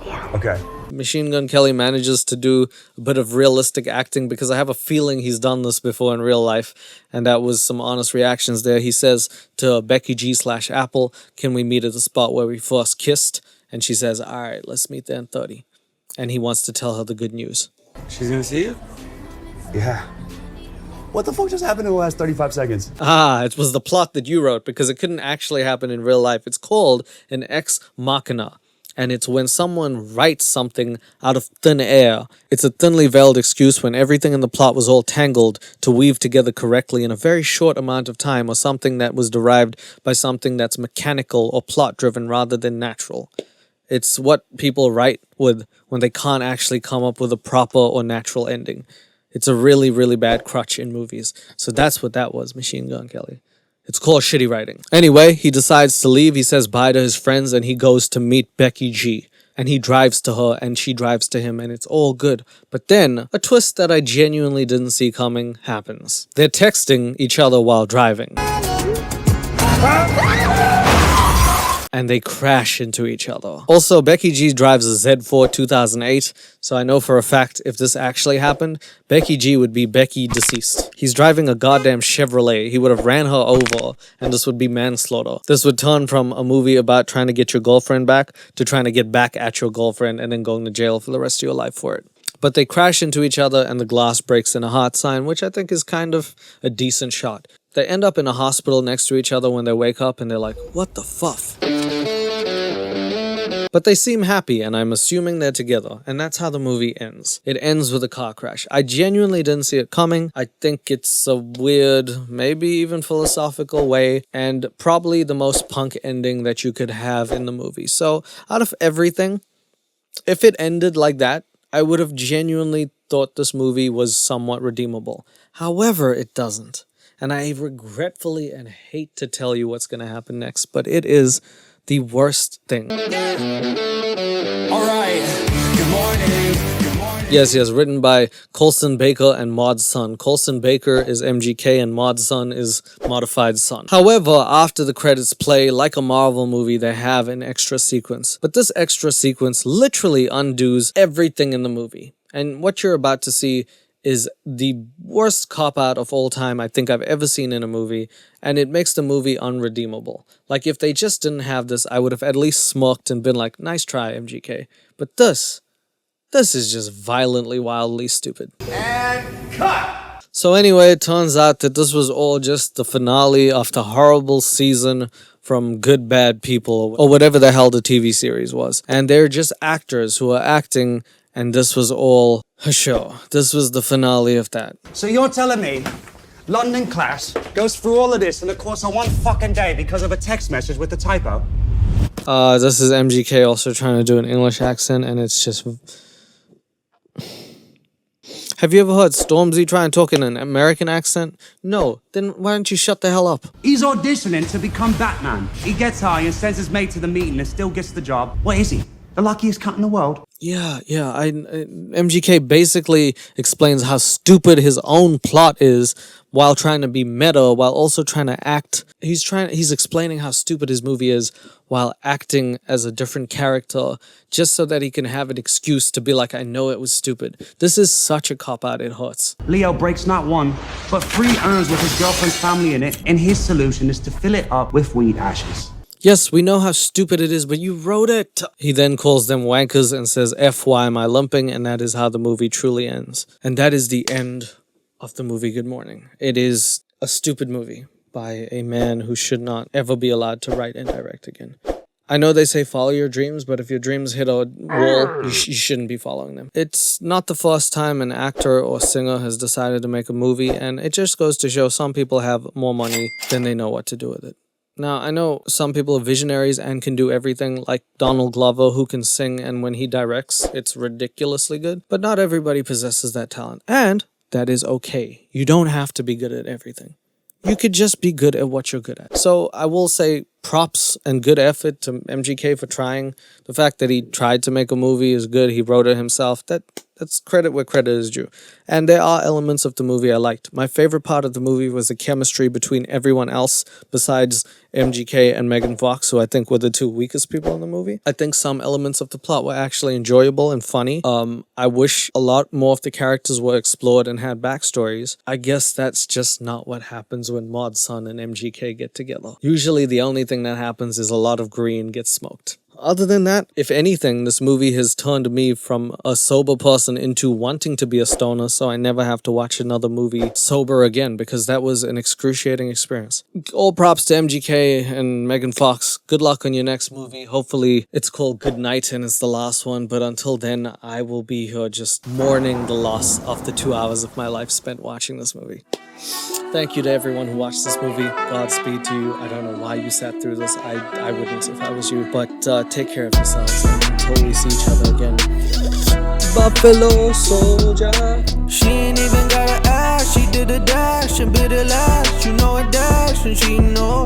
Yeah. Okay. Machine Gun Kelly manages to do a bit of realistic acting because I have a feeling he's done this before in real life, and that was some honest reactions there. He says to Becky G/Apple, can we meet at the spot where we first kissed? And she says, all right, let's meet there in 30. And he wants to tell her the good news. She's gonna see you? Yeah. What the fuck just happened in the last 35 seconds? It was the plot that you wrote because it couldn't actually happen in real life. It's called an ex machina. And it's when someone writes something out of thin air. It's a thinly veiled excuse when everything in the plot was all tangled to weave together correctly in a very short amount of time, or something that was derived by something that's mechanical or plot driven rather than natural. It's what people write with when they can't actually come up with a proper or natural ending. It's a really, really bad crutch in movies. So that's what that was, Machine Gun Kelly. It's called shitty writing. Anyway, he decides to leave. He says bye to his friends and he goes to meet Becky G. And he drives to her and she drives to him and it's all good. But then, a twist that I genuinely didn't see coming happens. They're texting each other while driving. And they crash into each other. Also, Becky G drives a Z4 2008, so I know for a fact if this actually happened, Becky G would be Becky deceased. He's driving a goddamn Chevrolet. He would have ran her over, and this would be manslaughter. This would turn from a movie about trying to get your girlfriend back to trying to get back at your girlfriend and then going to jail for the rest of your life for it. But they crash into each other and the glass breaks in a heart sign, which I think is kind of a decent shot. They end up in a hospital next to each other when they wake up and they're like, what the fuff? But they seem happy and I'm assuming they're together, and that's how the movie ends. It ends with a car crash. I genuinely didn't see it coming. I think it's a weird, maybe even philosophical way, and probably the most punk ending that you could have in the movie. So out of everything, if it ended like that, I would have genuinely thought this movie was somewhat redeemable. However, it doesn't. And I regretfully and hate to tell you what's going to happen next, but it is the worst thing. All right. Good morning. Yes, written by Colson Baker and Maud's son. Colson Baker is MGK and Maud's son is Modified Son. However, after the credits play, like a Marvel movie, they have an extra sequence. But this extra sequence literally undoes everything in the movie. And what you're about to see is the worst cop-out of all time I think I've ever seen in a movie, and it makes the movie unredeemable. Like, if they just didn't have this, I would have at least smirked and been like, nice try, MGK. But this is just violently, wildly stupid. And cut! So anyway, it turns out that this was all just the finale of the horrible season from Good Bad People, or whatever the hell the TV series was. And they're just actors who are acting, and this was all a show. This was the finale of that. So you're telling me London class goes through all of this in the course of one fucking day because of a text message with a typo? This is MGK also trying to do an English accent, and it's just... Have you ever heard Stormzy try and talk in an American accent? No. Then why don't you shut the hell up? He's auditioning to become Batman. He gets high and sends his mate to the meeting and still gets the job. What is he? The luckiest cunt in the world? Yeah. MGK basically explains how stupid his own plot is while trying to be meta, while also trying to act. He's explaining how stupid his movie is while acting as a different character, just so that he can have an excuse to be like, I know it was stupid. This is such a cop-out, it hurts. Leo breaks not one, but 3 urns with his girlfriend's family in it, and his solution is to fill it up with weed ashes. Yes, we know how stupid it is, but you wrote it. He then calls them wankers and says, F, why am I lumping? And that is how the movie truly ends. And that is the end of the movie Good Morning. It is a stupid movie by a man who should not ever be allowed to write and direct again. I know they say follow your dreams, but if your dreams hit a wall, you shouldn't be following them. It's not the first time an actor or singer has decided to make a movie, and it just goes to show some people have more money than they know what to do with it. Now, I know some people are visionaries and can do everything, like Donald Glover, who can sing, and when he directs, it's ridiculously good. But not everybody possesses that talent, and that is okay. You don't have to be good at everything. You could just be good at what you're good at. So I will say props and good effort to MGK for trying. The fact that he tried to make a movie is good. He wrote it himself. That's credit where credit is due. And there are elements of the movie I liked. My favorite part of the movie was the chemistry between everyone else besides MGK and Megan Fox, who I think were the 2 weakest people in the movie. I think some elements of the plot were actually enjoyable and funny. I wish a lot more of the characters were explored and had backstories. I guess that's just not what happens when Maud's son and MGK get together. Usually the only thing that happens is a lot of green gets smoked. Other than that, if anything, this movie has turned me from a sober person into wanting to be a stoner, so I never have to watch another movie sober again, because that was an excruciating experience. All props to MGK and Megan Fox. Good luck on your next movie. Hopefully it's called Good Night and it's the last one, but until then, I will be here just mourning the loss of the 2 hours of my life spent watching this movie. Thank you to everyone who watched this movie. Godspeed to you. I don't know why you sat through this. I wouldn't if I was you. But take care of yourselves until we see each other again. Buffalo Soldier. She ain't even gotta ask. She did a dash and bit a lash. You know a dash and she know.